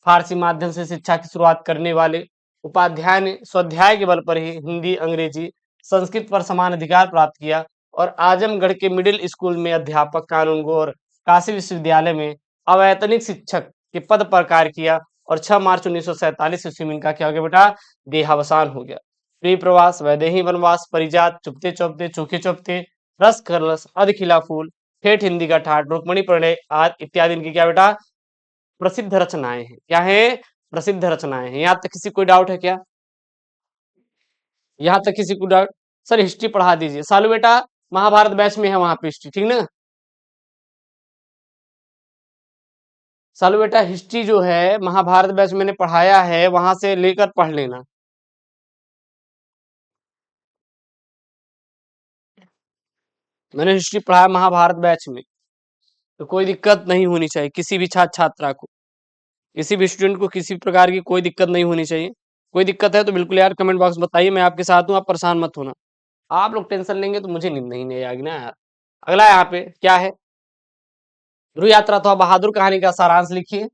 फारसी माध्यम से शिक्षा की शुरुआत करने वाले उपाध्याय ने स्वाध्याय के बल पर ही हिंदी, अंग्रेजी, संस्कृत पर समान अधिकार प्राप्त किया और आजमगढ़ के मिडिल स्कूल में अध्यापक, कानून गो और काशी विश्वविद्यालय में अवैतनिक शिक्षक के पद पर कार्य किया और 6 मार्च 1947 ईस्वी में इनका क्या हो गया बेटा, देहावसान हो गया। प्रिय प्रवास, वैदेही वनवास, परिजात, चुपते चौपते, चोखे चौपते, रस खरलस, अध खिला फूल, ठेठ हिंदी का ठाठ, रुक्मणी प्रणय आदि इत्यादि इनकी क्या बेटा, प्रसिद्ध रचनाएं हैं। क्या है, प्रसिद्ध रचनाएं हैं। यहाँ तक किसी कोई डाउट है क्या? यहाँ तक किसी को डाउट? सर हिस्ट्री पढ़ा दीजिए। सालू बेटा महाभारत बैच में है वहां पे हिस्ट्री, ठीक ना? सालू बेटा हिस्ट्री जो है महाभारत बैच मैंने पढ़ाया है, वहां से लेकर पढ़ लेना। मैंने हिस्ट्री पढ़ाया महाभारत बैच में, तो कोई दिक्कत नहीं होनी चाहिए किसी भी छात्र छात्रा को, किसी भी स्टूडेंट को किसी प्रकार की कोई दिक्कत नहीं होनी चाहिए। कोई दिक्कत है तो बिल्कुल यार कमेंट बॉक्स में बताइए, मैं आपके साथ हूँ, आप परेशान मत होना। आप लोग टेंशन लेंगे तो मुझे नींद नहीं आएगी ना यार। अगला यहाँ पे क्या है, ध्रुव यात्रा अथवा बहादुर कहानी का सारांश लिखिए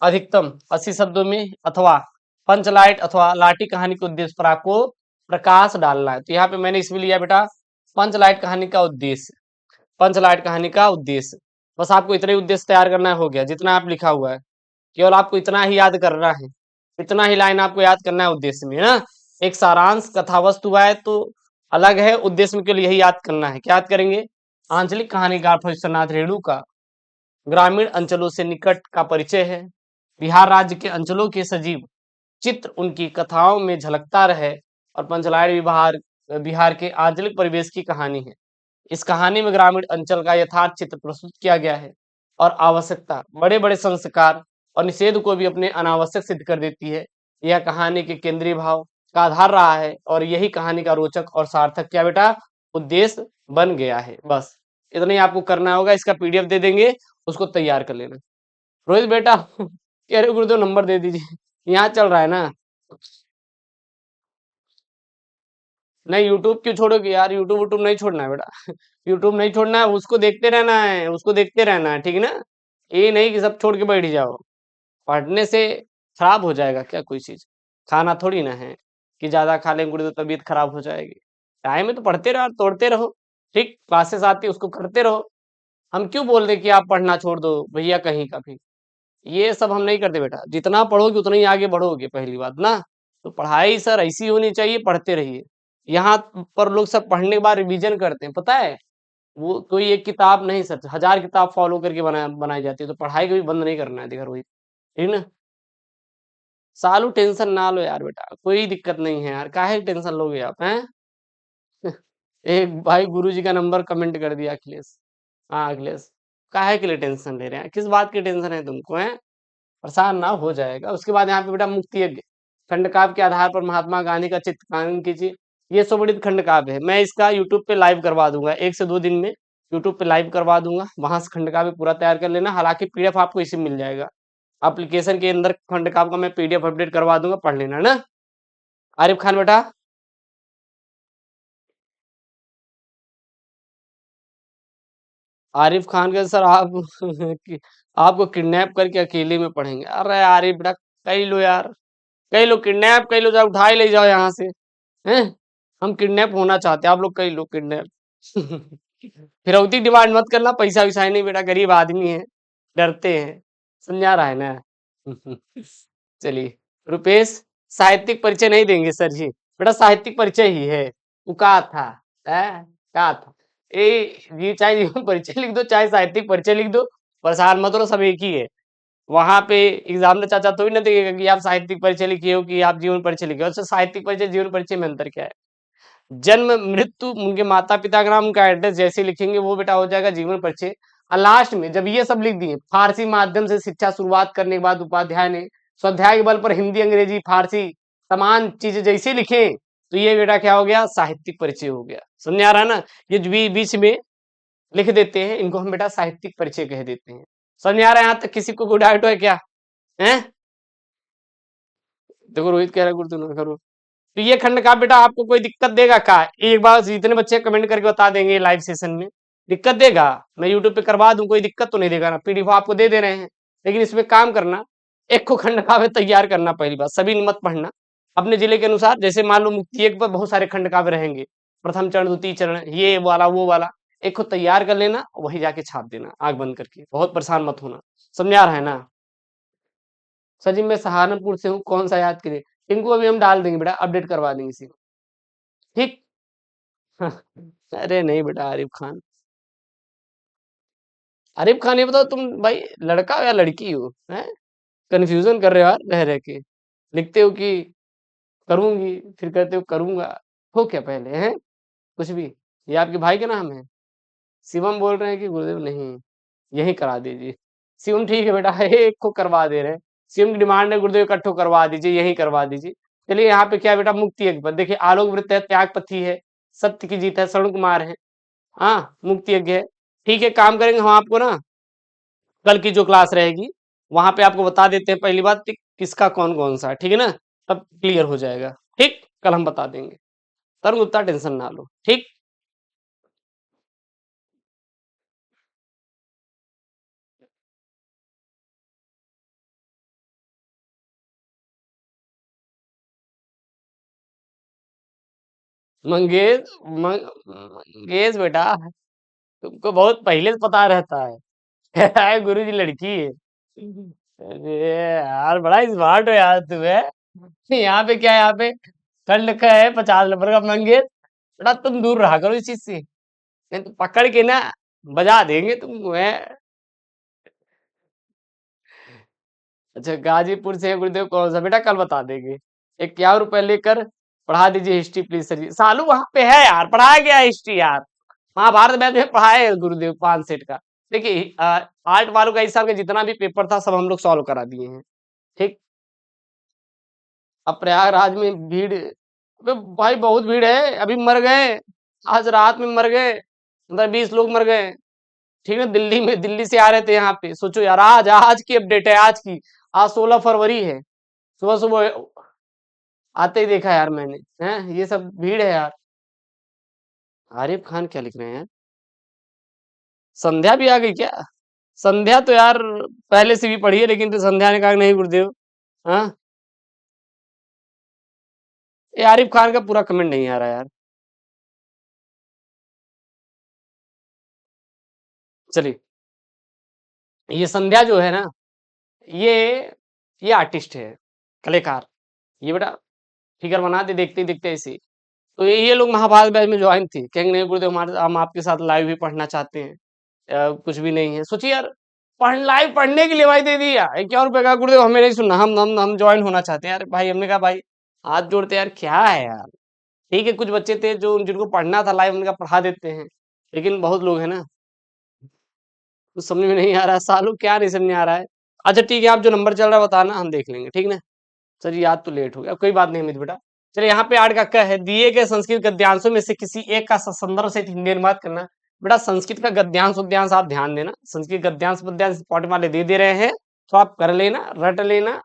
अधिकतम 80 शब्दों में, अथवा पंचलाइट अथवा लाठी कहानी के उद्देश्य पर आपको प्रकाश डालना है। तो यहाँ पे मैंने इसमें लिया बेटा पंचलाइट कहानी का उद्देश्य, पंचलाइट कहानी का उद्देश्य। बस आपको इतना ही उद्देश्य तैयार करना हो गया, जितना आप लिखा हुआ है केवल आपको इतना ही याद करना है, इतना ही लाइन आपको याद करना है उद्देश्य में, है ना। एक सारांश कथा वस्तु है तो अलग है, उद्देश्य में केवल यही याद करना है। क्या याद करेंगे, आंचलिक कहानीकार फरीश्वरनाथ रेणु का ग्रामीण अंचलों से निकट का परिचय है, बिहार राज्य के अंचलों के सजीव चित्र उनकी कथाओं में झलकता रहे, और पंचलाइट बिहार बिहार के आंचलिक परिवेश की कहानी है। इस कहानी में ग्रामीण अंचल का यथार्थ चित्र प्रस्तुत किया गया है और आवश्यकता, बड़े बड़े संस्कार और निषेध को भी अपने अनावश्यक सिद्ध कर देती है। यह कहानी के केंद्रीय भाव का आधार रहा है और यही कहानी का रोचक और सार्थक क्या बेटा, उद्देश्य बन गया है। बस इतना ही आपको करना होगा, इसका पीडीएफ दे देंगे, उसको तैयार कर लेना। रोहित बेटा कह रहे गुरुदेव नंबर दे दीजिए, यहाँ चल रहा है ना। नहीं यूट्यूब क्यों छोड़ोगे यार, यूट्यूब यूट्यूब नहीं छोड़ना है बेटा यूट्यूब नहीं छोड़ना है, उसको देखते रहना है, उसको देखते रहना है, ठीक है ना। ये नहीं कि सब छोड़ के बैठ जाओ, पढ़ने से खराब हो जाएगा क्या कोई चीज, खाना थोड़ी ना है कि ज्यादा खा लेंगे तो तबीयत खराब हो जाएगी। टाइम है तो पढ़ते रहो, तोड़ते रहो, ठीक क्लासेस आती है उसको करते रहो। हम क्यों बोल रहे कि आप पढ़ना छोड़ दो भैया कहीं का भी, ये सब हम नहीं करते बेटा। जितना पढ़ोगे उतना ही आगे बढ़ोगे, पहली बात ना। तो पढ़ाई सर ऐसी होनी चाहिए, पढ़ते रहिए। यहाँ पर लोग सब पढ़ने के बाद रिवीजन करते हैं, पता है, वो कोई एक किताब नहीं सर 1000 किताब फॉलो करके बनाई जाती है। तो पढ़ाई कभी बंद नहीं करना है, देखा रोहित, ठीक ना। सालू टेंशन ना लो यार बेटा, कोई दिक्कत नहीं है यार, काहे टेंशन लोगे आप हैं एक भाई गुरुजी का नंबर कमेंट कर दिया अखिलेश। हाँ अखिलेश, काहे के लिए टेंशन ले रहे हैं, किस बात की टेंशन है तुमको, है परेशान ना हो जाएगा। उसके बाद यहाँ पे बेटा मुक्ति यज्ञ खंड काव्य के आधार पर महात्मा गांधी का चित्रांकन कीजिए। ये सुपरिचित खंड काव्य है, मैं इसका यूट्यूब पे लाइव करवा दूंगा, 1 से 2 दिन में यूट्यूब पे लाइव करवा दूंगा, वहां से खंड काव्य पूरा तैयार कर लेना। हालांकि पीडीएफ आपको इसी में मिल जाएगा, एप्लीकेशन के अंदर खंड काव्य का मैं पीडीएफ अपडेट करवा दूंगा, पढ़ लेना ना। आरिफ खान बेटा, आरिफ खान के सर आप आपको किडनैप करके अकेले में पढ़ेंगे। अरे आरिफ बेटा कई लो यार, कई लोग किडनैप, कई लोग जाओ उठा ही ले जाओ यहाँ से, हैं। हम किडनैप होना चाहते हैं, आप लोग कई लोग किडनैप फिरौती डिमांड मत करना, पैसा वैसा नहीं बेटा, गरीब आदमी है, डरते हैं, समझा रहा है ना चलिए रुपेश, साहित्यिक परिचय नहीं देंगे सर जी, बेटा साहित्यिक परिचय ही है, वो कहा था, कहा था ए जी, चाहे जीवन परिचय लिख दो चाहे साहित्यिक परिचय लिख दो, परेशान मत हो, सब एक ही है। वहां पे एग्जाम में चाचा थोड़ी ना देखेगा कि आप साहित्यिक परिचय लिखे हो कि आप जीवन परिचय लिखे हो। अच्छा साहित्यिक परिचय जीवन परिचय में अंतर क्या है, जन्म मृत्यु उनके माता पिता का नाम, उनका एड्रेस जैसे लिखेंगे वो बेटा हो जाएगा जीवन परिचय। और लास्ट में जब ये सब लिख दिए, फारसी माध्यम से शिक्षा शुरुआत करने के बाद उपाध्याय ने स्वाध्याय के बल पर हिंदी अंग्रेजी फारसी समान चीजें जैसे लिखे, तो ये बेटा क्या हो गया, साहित्यिक परिचय हो गया। समझ आ रहा है ना, ये जो बीच में लिख देते हैं इनको हम बेटा साहित्यिक परिचय कह देते हैं। समझ आ रहा है, यहाँ तक किसी को कोई डाउट है क्या है? देखो रोहित कह रहा है गुरुजी ना करो। तो ये खंड का बेटा आपको कोई दिक्कत देगा क्या? एक बार जितने बच्चे कमेंट करके बता देंगे लाइव सेशन में, दिक्कत देगा? मैं यूट्यूब पे करवा दूं, कोई दिक्कत तो नहीं देगा ना, पीडीएफ आपको दे दे रहे हैं। लेकिन इसमें काम करना, एक को खंड काव्य तैयार करना, पहली बात सभी मत पढ़ना अपने जिले के अनुसार। जैसे मान लो मुक्ति एक पर बहुत सारे खंड काव्य रहेंगे, प्रथम चरण द्वितीय चरण ये वाला वो वाला, एक को तैयार कर लेना, वही जाके छाप देना आंख बंद करके, बहुत परेशान मत होना। समझ आ रहा है ना? सर जी मैं सहारनपुर से हूँ, कौन सा याद करिए? इनको अभी हम डाल देंगे बेटा, अपडेट करवा देंगे इसी को, ठीक। अरे नहीं बेटा, आरिफ खान, आरिफ खान ये बताओ तुम भाई लड़का हो या लड़की हो? हैं, कंफ्यूजन कर रहे हो यार रह रह के। लिखते हो कि करूंगी, फिर कहते हो करूंगा, हो क्या पहले हैं कुछ भी? ये आपके भाई का नाम है? शिवम बोल रहे हैं कि गुरुदेव नहीं, यही करा दीजिए। शिवम ठीक है बेटा, एक को करवा दे रहे हैं। शिवम की डिमांड है गुरुदेव इकट्ठो करवा दीजिए, यही करवा दीजिए। चलिए यहाँ पे क्या है बेटा, मुक्ति एक पर देखिए, आलोक वृत्त है, त्याग पथी है, सत्य की जीत है, सरुण कुमार है, हाँ मुक्ति यज्ञ है। ठीक है, काम करेंगे हम आपको ना, कल की जो क्लास रहेगी वहां पे आपको बता देते हैं पहली बात कि किसका कौन कौन सा है, ठीक है ना? तब क्लियर हो जाएगा, ठीक, कल हम बता देंगे। तरुण गुप्ता टेंशन ना लो, ठीक। मंगेश मंगेश बेटा, तुमको बहुत पहले से पता रहता है। गुरु जी लड़की है। अरे यार बड़ा स्मार्ट हो यार तुम्हें। यहाँ पे क्या है, यहाँ पे कर लिखा है 50 नंबर का मंगेश। बेटा तुम दूर रहा करो इस चीज से, नहीं तो पकड़ के ना बजा देंगे तुमको है। अच्छा गाजीपुर से है गुरुदेव, कौन सा? बेटा कल बता देंगे। 51 रुपए लेकर पढ़ा दीजिए हिस्ट्री प्लीज सर जी। सालू वहां पे है यार, पढ़ाया गया हिस्ट्री यार, महाभारत मैथ में पढ़ाए हैं गुरुदेव 5 सेट का। देखिए आर्ट वालों का इस साल का जितना भी पेपर था सब हम लोग सॉल्व करा दिए हैं, ठीक। अब प्रयागराज में भीड़, अबे भाई बहुत भीड़ है, अभी मर गए, आज रात में मर गए, 15-20 लोग मर गए, ठीक है। दिल्ली में, दिल्ली से आ रहे थे यहाँ पे, सोचो यार, आज आज की अपडेट है, आज की, आज 16 फरवरी है, सुबह सुबह आते ही देखा यार मैंने, हैं ये सब भीड़ है यार। आरिफ खान क्या लिख रहे हैं? संध्या भी आ गई क्या? संध्या तो यार पहले से भी पढ़ी है, लेकिन तो संध्या ने कहा कि नहीं गुरुदेव। हाँ, ये आरिफ खान का पूरा कमेंट नहीं आ रहा यार। चलिए, ये संध्या जो है ना, ये ये आर्टिस्ट है, कलाकार। ये बेटा फिगर बना दे, देखते ही देखते ऐसे। तो ये लोग महाभारत बैच में ज्वाइन थे, कहेंगे नहीं गुरुदेव हमारे, हम आपके साथ लाइव भी पढ़ना चाहते हैं। कुछ भी नहीं है, सोचिए यार, लाइव पढ़ने के लिए भाई दे दिया 51 रुपए का। गुरुदेव हमें नहीं सुनना, हम ज्वाइन होना चाहते हैं यार। भाई हमने कहा भाई हाथ जोड़ते यार, क्या है यार। ठीक है, कुछ बच्चे थे जो जिनको पढ़ना था लाइव, उनका पढ़ा देते हैं, लेकिन बहुत लोग हैं ना, कुछ समझ में नहीं आ रहा है। सालू क्या नहीं समझ में आ रहा है? अच्छा ठीक है, आप जो नंबर चल रहा है बताना, हम देख लेंगे, ठीक ना? सर याद तो लेट हो गया, कोई बात नहीं अमित बेटा। चलिए यहाँ पे आठ का क है, दिए गए संस्कृत गद्यांशों में से किसी एक का संदर्भ से हिंदी अनुवाद करना। बेटा संस्कृत का गद्यांश उद्यांश आप ध्यान देना, संस्कृत गद्यांश पद्यांश इंपॉर्टेंट वाले दे रहे हैं, तो आप कर लेना, रट लेना,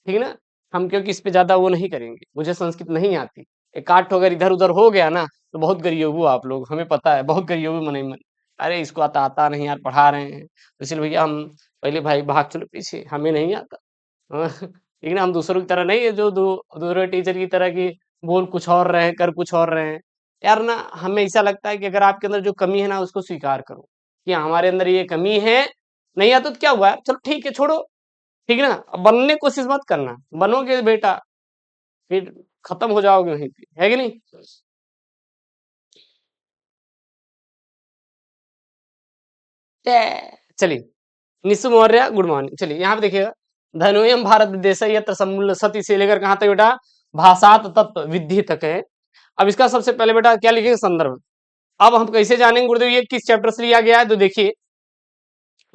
ठीक है ना? हम क्योंकि इस पे ज्यादा वो नहीं करेंगे, मुझे संस्कृत नहीं आती। एक आठ अगर इधर उधर हो गया ना तो बहुत गरीब हो आप लोग, हमें पता है, बहुत गरीब मन ही मन। अरे इसको आता आता नहीं यार, पढ़ा रहे हैं तो इसलिए भैया हम पहले भाई भाग चलो पीछे, हमें नहीं आता। लेकिन हम दूसरों की तरह नहीं है, जो दूसरे टीचर की तरह की बोल कुछ और रहे हैं, कर कुछ और रहे हैं। यार ना हमें ऐसा लगता है कि अगर आपके अंदर जो कमी है ना उसको स्वीकार करो, कि हमारे अंदर ये कमी है। नहीं आता तो क्या हुआ, चलो ठीक है छोड़ो, ठीक है ना? अब बनने की कोशिश मत करना, बनोगे बेटा फिर खत्म हो जाओगे वहीं पे, है कि नहीं? चलिए, निशु मौर्य गुड मॉर्निंग। चलिए यहाँ पे देखिएगा, धनुयम भारत देश यत्र समूल सती से लेकर कहाँ तक बेटा, भाषात तत्व विद्धि तक है। अब इसका सबसे पहले बेटा क्या लिखेंगे, संदर्भ। अब हम कैसे जानेंगे गुरुदेव ये किस चैप्टर से लिया गया है, तो देखिए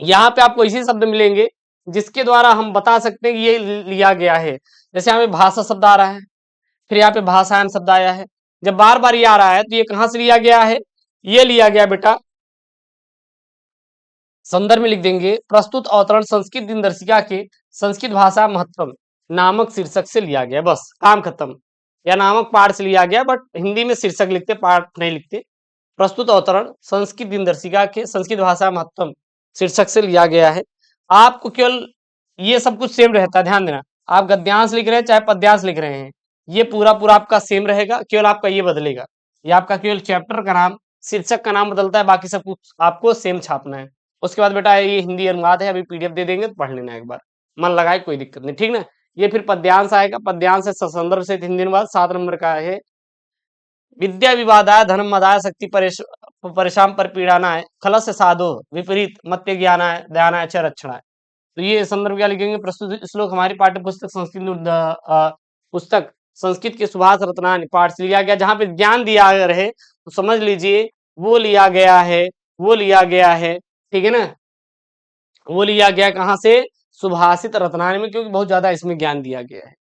यहाँ पे आपको ऐसे शब्द मिलेंगे जिसके द्वारा हम बता सकते हैं कि ये लिया गया है। जैसे यहाँ पे भाषा शब्द आ रहा है, फिर यहाँ पे भाषायन शब्द आया है। जब बार बार ये आ रहा है तो ये कहाँ से लिया गया है? ये लिया गया बेटा, संदर्भ में लिख देंगे, प्रस्तुत अवतरण संस्कृत दिनदर्शिका के संस्कृत भाषा महत्व नामक शीर्षक से लिया गया। बस काम खत्म। या नामक पाठ से लिया गया, बट हिंदी में शीर्षक लिखते, पाठ नहीं लिखते। प्रस्तुत अवतरण संस्कृत दिनदर्शिका के संस्कृत भाषा महत्व शीर्षक से लिया गया है। आपको केवल ये सब कुछ सेम रहता है, ध्यान देना। आप गद्यांश लिख रहे हैं चाहे पद्यांश लिख रहे हैं, ये पूरा पूरा आपका सेम रहेगा, केवल आपका ये बदलेगा। ये आपका केवल चैप्टर का नाम, शीर्षक का नाम बदलता है, बाकी सब कुछ आपको सेम छापना है। उसके बाद बेटा ये हिंदी अनुवाद है, अभी पीडीएफ दे देंगे तो पढ़ लेना एक बार, मन लगाए, कोई दिक्कत नहीं, ठीक ना। ये फिर पद्यांश आएगा, पद्यांश है संदर्भ से हिंदी अनुवाद, 7 नंबर का है। विद्या विवादाय धर्म मदाय शक्ति परेशान पर पीड़ानाय खलस साधो विपरीत मत्य ज्ञानाय दयानाय च रक्षणाय। तो ये संदर्भ क्या लिखेंगे? प्रस्तुत श्लोक हमारी पाठ्य पुस्तक पुस्तक संस्कृत के सुभाष रत्नानी पाठ से लिया गया। जहां पे ज्ञान दिया रहे तो समझ लीजिए वो लिया गया है, वो लिया गया है, ठीक है ना। वो लिया गया कहाँ से? सुभाषित रत्नानी में, क्योंकि बहुत ज्यादा इसमें ज्ञान दिया गया है।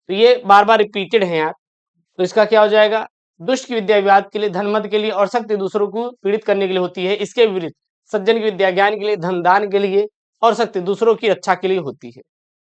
तो ये बार बार रिपीटेड है यार। तो इसका क्या हो जाएगा? दुष्ट की विद्या विवाद के लिए, धनमद के लिए और शक्ति दूसरों को पीड़ित करने के लिए होती है। इसके विपरीत सज्जन की विद्या ज्ञान के लिए, धन दान के लिए और शक्ति दूसरों की रक्षा के लिए होती है।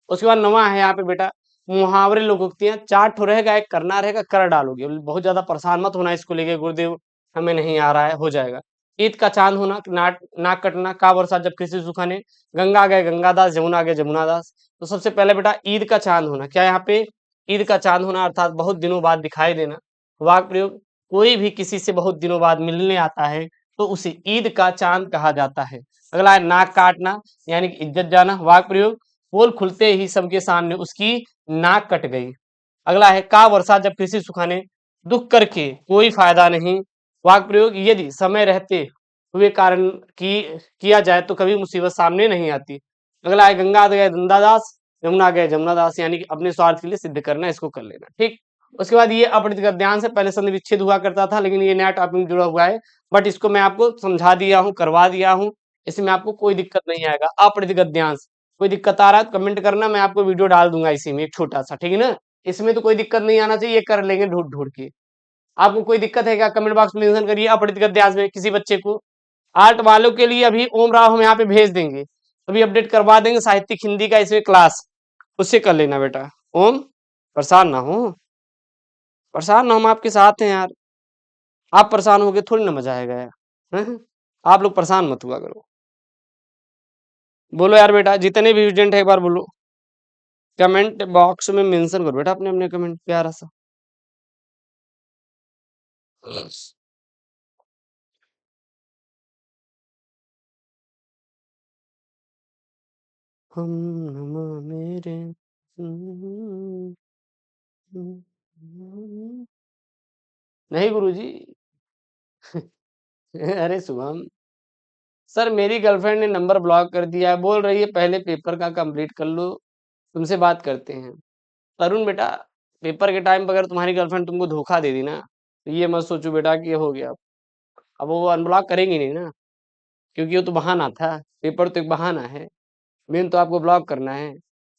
उसके बाद नवा है यहाँ पे बेटा मुहावरे लोकोक्तियां, 4 ठो रहेगा, एक करना रहेगा, कर डालोगे। बहुत ज्यादा परेशान मत होना इसको लेके, गुरुदेव हमें नहीं आ रहा है, हो जाएगा। ईद का चांद होना, नाक कटना, का वर्षा जब कृषि सुखाने, गंगा गए गंगादास, जमुना गए जमुनादास। तो सबसे पहले बेटा ईद का चांद होना, क्या यहाँ पे? ईद का चांद होना अर्थात बहुत दिनों बाद दिखाई देना। वाक प्रयोग, कोई भी किसी से बहुत दिनों बाद मिलने आता है तो उसे ईद का चांद कहा जाता है। अगला है नाक काटना, यानी कि इज्जत जाना। वाक प्रयोग, पोल खुलते ही सबके सामने उसकी नाक कट गई। अगला है का वर्षा जब कृषि सुखाने, दुख करके कोई फायदा नहीं। वाक प्रयोग, यदि समय रहते हुए कारण की किया जाए तो कभी मुसीबत सामने नहीं आती। अगला है गंगा गए गंगादास, जमुना गए जमुनादास, यानी कि अपने स्वार्थ के लिए सिद्ध करना, इसको कर लेना, ठीक। उसके बाद ये अपरित गद्यांश से पहले संधि विच्छेद हुआ करता था, लेकिन ये नया टॉपिक जुड़ा हुआ है, बट इसको मैं आपको समझा दिया हूँ, करवा दिया हूँ, इसमें आपको कोई दिक्कत नहीं आएगा। अपरित गद्यांश, कोई दिक्कत आ रहा है तो कमेंट करना, मैं आपको वीडियो डाल दूंगा इसी में एक छोटा सा, ठीक है ना। इसमें तो कोई दिक्कत नहीं आना चाहिए, ये कर लेंगे ढूंढ ढूंढ के। आपको कोई दिक्कत है क्या? कमेंट बॉक्स में मेंशन करिए अपरित गद्यांश में किसी बच्चे को। आर्ट वालों के लिए अभी ओम राव हम यहाँ पे भेज देंगे, अभी अपडेट करवा देंगे साहित्यिक हिंदी का इसमें क्लास, उससे कर लेना बेटा। ओम, परेशान ना हो, परेशान ना, हम आपके साथ हैं यार। आप परेशान होगे थोड़ी ना मजा आएगा यार, हैं? आप लोग परेशान मत हुआ करो। बोलो यार बेटा, जितने भी स्टूडेंट है एक बार बोलो, कमेंट बॉक्स में मेंशन करो बेटा अपने अपने कमेंट प्यारा सा। हम नम मेरे नहीं गुरुजी। अरे शुभम सर, मेरी गर्लफ्रेंड ने नंबर ब्लॉक कर दिया है, बोल रही है पहले पेपर का कंप्लीट कर लो, तुमसे बात करते हैं। तरुण बेटा, पेपर के टाइम पर अगर तुम्हारी गर्लफ्रेंड तुमको धोखा दे दी ना, तो ये मत सोचो बेटा कि ये हो गया। अब वो अनब्लॉक करेंगी नहीं ना, क्योंकि वो तो बहाना था, पेपर तो एक बहाना है, मेन तो आपको ब्लॉक करना है।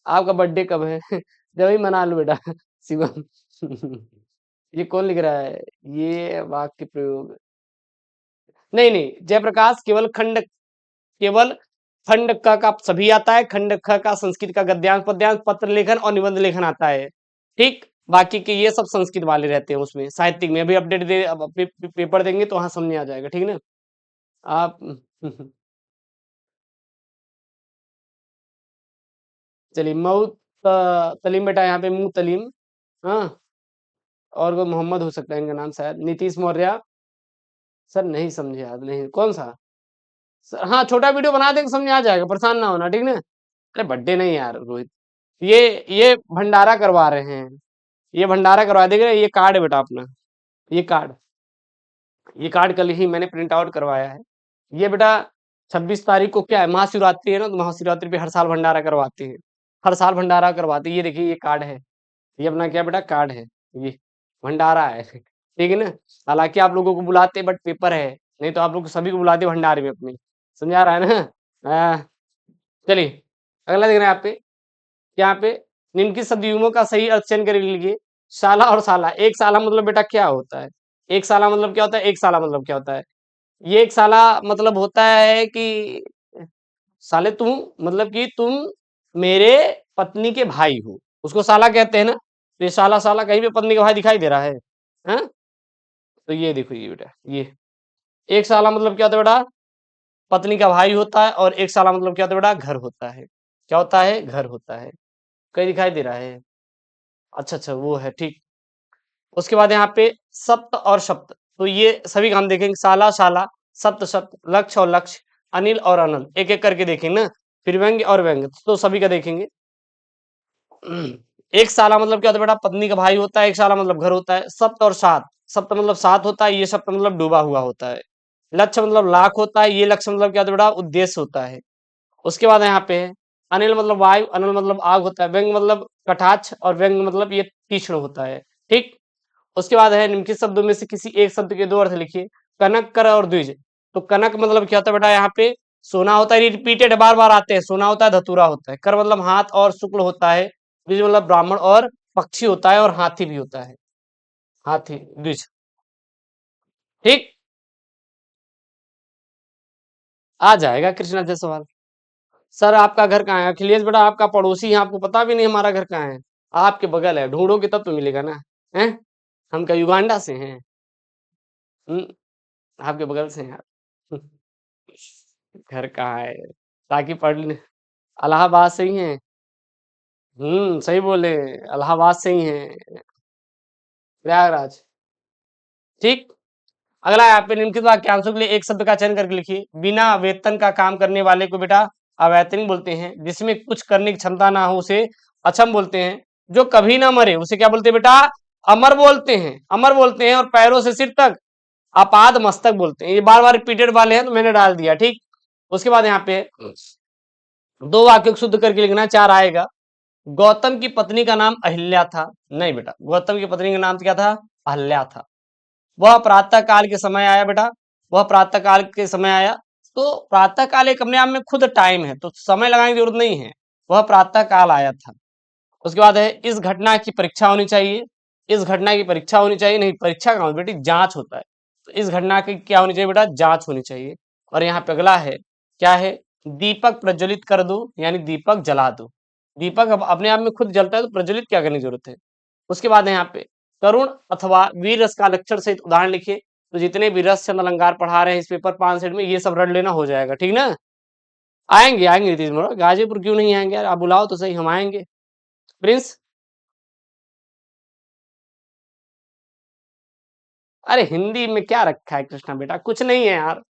आपका बर्थडे कब है? जब ही मना लो बेटा। शिवम। ये कौन लिख रहा है? ये वाक्य प्रयोग नहीं नहीं, जयप्रकाश केवल खंड का सभी आता है, खंड ख का संस्कृत का गद्यांश पद्यांश पत्र लेखन और निबंध लेखन आता है, ठीक। बाकी के ये सब संस्कृत वाले रहते हैं, उसमें साहित्यिक में अभी अपडेट दे पेपर देंगे तो वहां समझ आ जाएगा, ठीक ना। आप चलिए मऊ तलीम बेटा, यहाँ पे मुंह तलीम, हाँ। और वो मोहम्मद हो सकता है इनका नाम शायद, नीतीश मौर्य। सर नहीं समझे, याद नहीं कौन सा सर। हाँ छोटा वीडियो बना देंगे, समझ आ जाएगा, परेशान ना होना, ठीक ना। अरे बर्थडे नहीं यार रोहित, ये ये भंडारा करवा रहे हैं, ये भंडारा करवा देंगे। ये कार्ड है बेटा अपना, ये कार्ड, ये कार्ड कल ही मैंने प्रिंट आउट करवाया है। ये बेटा 26 तारीख को क्या है, महाशिवरात्रि है ना, तो महाशिवरात्रि पे हर साल भंडारा करवाते हैं, हर साल भंडारा करवाते हैं। ये देखिए ये कार्ड है, ये अपना क्या बेटा कार्ड है, ये भंडारा है। ठीक है ना। हालांकि आप लोगों को बुलाते बट पेपर है, नहीं तो आप लोग सभी को बुलाते भंडारे में अपने, समझा रहा है ना। चलिए अगला देख रहे हैं यहाँ पे, यहाँ पे निम्नलिखित शब्दयुग्मों का सही अर्थ चयन कर लीजिए। शाला और साला, एक साला मतलब बेटा क्या होता है? एक साला मतलब क्या होता है? एक साला मतलब क्या होता है? ये एक साला मतलब होता है कि साले तुम, मतलब कि तुम मेरे पत्नी के भाई हो, उसको साला कहते हैं ना। तो ये साला साला कहीं भी पत्नी का भाई दिखाई दे रहा है? हाँ, तो ये देखो ये बेटा, ये एक साला मतलब क्या होता है बेटा? पत्नी का भाई होता है। और एक साला मतलब क्या होता है बेटा? घर होता है। क्या होता है? घर होता है। कहीं दिखाई दे रहा है? अच्छा अच्छा, वो है ठीक। उसके बाद यहाँ पे सप्त और शब्द, तो ये सभी का हम देखेंगे, साला शाला, सप्त सप्त, लक्ष्य और लक्ष्य, अनिल और अनल, एक एक करके देखेंगे ना। फिर व्यंग्य और व्यंग्य, तो सभी का देखेंगे। एक साला मतलब क्या होता है बेटा? पत्नी का भाई होता है। एक साला मतलब घर होता है। सप्त और सात, सप्त मतलब सात होता है, ये सप्त मतलब डूबा हुआ होता है। लक्ष्य मतलब लाख होता है, ये लक्ष्य मतलब क्या होता है बेटा? उद्देश्य होता है। उसके बाद यहाँ पे है अनिल मतलब वायु, अनल मतलब आग होता है। व्यंग मतलब कटाक्ष, और व्यंग मतलब ये तीक्ष्ण होता है। ठीक। उसके बाद है निम्नलिखित शब्दों में से किसी एक शब्द के दो अर्थ लिखिए। कनक, कर और द्विज। तो कनक मतलब क्या होता है बेटा? यहाँ पे सोना होता है, रिपीटेड बार बार आते हैं। सोना होता है, धतूरा होता है। कर मतलब हाथ और शुक्ल होता है। द्विज मतलब ब्राह्मण और पक्षी होता है, और हाथी भी होता है। हाथी, द्विज। ठीक। आ जाएगा कृष्णा जय सवाल। सर आपका घर कहाँ है? अखिलेश बेटा आपका पड़ोसी है, आपको पता भी नहीं हमारा घर कहाँ है। आपके बगल है, ढूंढोगे तब तो मिलेगा ना। हैं? हम क्या युगांडा से हैं? हम्म, आपके बगल से हैं आप। घर कहाँ है? ताकि पढ़ ले। इलाहाबाद से ही हैं। सही बोले। इलाहाबाद से ही हैं। प्रयागराज। ठीक। अगला यहाँ पे निम्नलिखित वाक्यांशों के लिए एक शब्द का चयन करके लिखिए। बिना वेतन का काम करने वाले को बेटा अवैतनिक बोलते हैं। जिसमें कुछ करने की क्षमता ना हो उसे अक्षम बोलते हैं। जो कभी ना मरे उसे क्या बोलते हैं बेटा? अमर बोलते हैं। अमर बोलते हैं। और पैरों से सिर तक अपाद मस्तक बोलते हैं। ये बार बार रिपीटेड वाले हैं तो मैंने डाल दिया। ठीक। उसके बाद यहाँ पे दो वाक्यों को शुद्ध करके लिखना, चार आएगा। गौतम की पत्नी का नाम अहिल्या था। नहीं बेटा, गौतम की पत्नी का नाम क्या था? अहल्या था। वह प्रातः काल के समय आया बेटा। वह प्रातः काल के समय आया। तो प्रातः काल एक अपने आप में खुद टाइम है, तो समय लगाने की जरूरत नहीं है। वह प्रातः काल आया था। उसके बाद है इस घटना की परीक्षा होनी चाहिए। इस घटना की परीक्षा होनी चाहिए, नहीं परीक्षा कहाँ होती बेटी? जांच होता है। तो इस घटना की क्या होनी चाहिए बेटा? जांच होनी चाहिए। और यहाँ पे अगला है, क्या है? दीपक प्रज्वलित कर दो, यानी दीपक जला दो। दीपक अब अपने आप में खुद जलता है, तो प्रज्वलित क्या करने की जरूरत है? उसके बाद है यहाँ पे करुण अथवा वीर रस का लक्षण सहित उदाहरण लिखिए। तो जितने भी रस चंद अलंकार पढ़ा रहे हैं इस पेपर 5 सेट में, ये सब रट लेना, हो जाएगा। ठीक ना? आएंगे आएंगे नीतीश मोड़, गाजीपुर क्यों नहीं आएंगे यार? आप बुलाओ तो सही, हम आएंगे। प्रिंस, अरे हिंदी में क्या रखा है कृष्णा बेटा? कुछ नहीं है यार।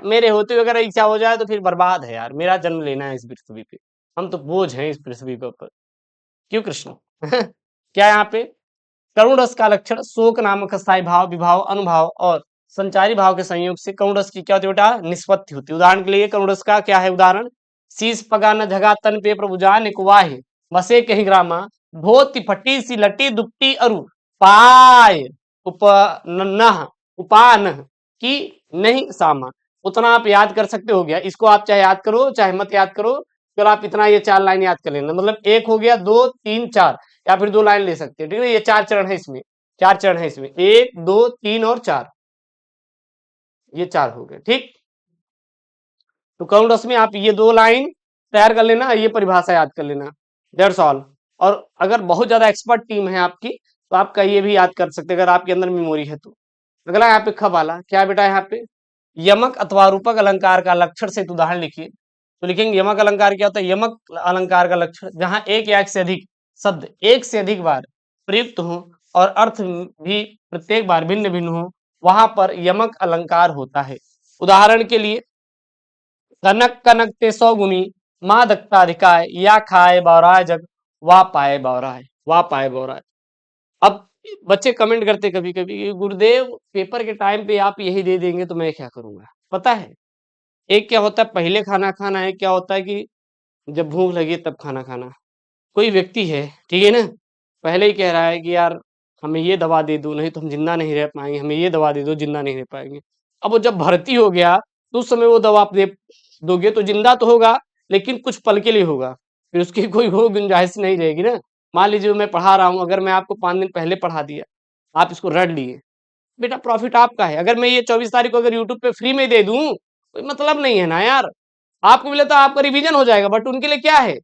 मेरे होते हुए अगर ऐसा हो जाए तो फिर बर्बाद है यार, मेरा जन्म लेना है इस पृथ्वी पे। हम तो बोझ हैं इस पृथ्वी के ऊपर। क्यों कृष्ण? क्या यहाँ पे करुण रस का लक्षण शोक नामक स्थायी भाव, विभाव, अनुभाव और संचारी भाव के संयोग से करुण रस की क्या होती है बेटा? निष्पत्ति होती है। उदाहरण के लिए करुण रस का क्या है उदाहरण? शीश पगा न झगा तन पे प्रभु जान कुवाहे, बसे कहीं ग्रामा, धोती फटी सी लटी दुपटी अरु, पाय उप न उपान की नहीं सामा। उतना आप याद कर सकते हो गया। इसको आप चाहे याद करो चाहे मत याद करो, चलो आप इतना ये चार लाइन याद कर लेना। मतलब एक हो गया, दो तीन चार, या फिर दो लाइन ले सकते हैं। ठीक है, ये चार चरण है इसमें। चार चरण है इसमें, एक दो तीन और चार, ये चार हो गए। ठीक। तो करुण रस में आप ये दो लाइन तैयार कर लेना, ये परिभाषा याद कर लेना। That's all. और अगर बहुत ज्यादा एक्सपर्ट टीम है आपकी, तो आपका ये भी याद कर सकते हैं, अगर आपके अंदर मेमोरी है तो। अगला यहाँ पे ख वाला क्या है बेटा? यहाँ पे यमक अथवा रूपक अलंकार का लक्षण से उदाहरण लिखिए। तो लिखेंगे यमक अलंकार क्या होता है? यमक अलंकार का लक्षण जहां एक या एक से अधिक शब्द एक से अधिक बार प्रयुक्त हो और अर्थ भी प्रत्येक बार भिन्न भिन्न हो, वहां पर यमक अलंकार होता है। उदाहरण के लिए कनक कनक ते सौ गुनी, माँ दत्ता अधिकाय, या खाए बौराय जग, वाह पाए बौराय, वाह पाए बौराय। अब बच्चे कमेंट करते कभी कभी कि गुरुदेव पेपर के टाइम पे आप यही दे देंगे तो मैं क्या करूंगा? पता है, एक क्या होता है पहले खाना खाना, है क्या होता है कि जब भूख लगे तब खाना खाना। कोई व्यक्ति है, ठीक है ना, पहले ही कह रहा है कि यार हमें ये दवा दे दो नहीं तो हम जिंदा नहीं रह पाएंगे, हमें ये दवा दे दो जिंदा नहीं रह पाएंगे। अब वो जब भर्ती हो गया तो उस समय वो दवा आप दे दोगे तो जिंदा तो होगा, लेकिन कुछ पल के लिए होगा, फिर उसकी कोई वो गुंजाइश नहीं रहेगी ना। मान लीजिए मैं पढ़ा रहा हूँ, अगर मैं आपको 5 दिन पहले पढ़ा दिया, आप इसको रट लिए, बेटा प्रॉफिट आपका है। अगर मैं ये 24 तारीख को अगर यूट्यूब पे फ्री में दे दूं, कोई मतलब नहीं है ना यार। आपको मिले तो आपका रिवीजन हो जाएगा, बट उनके लिए क्या है,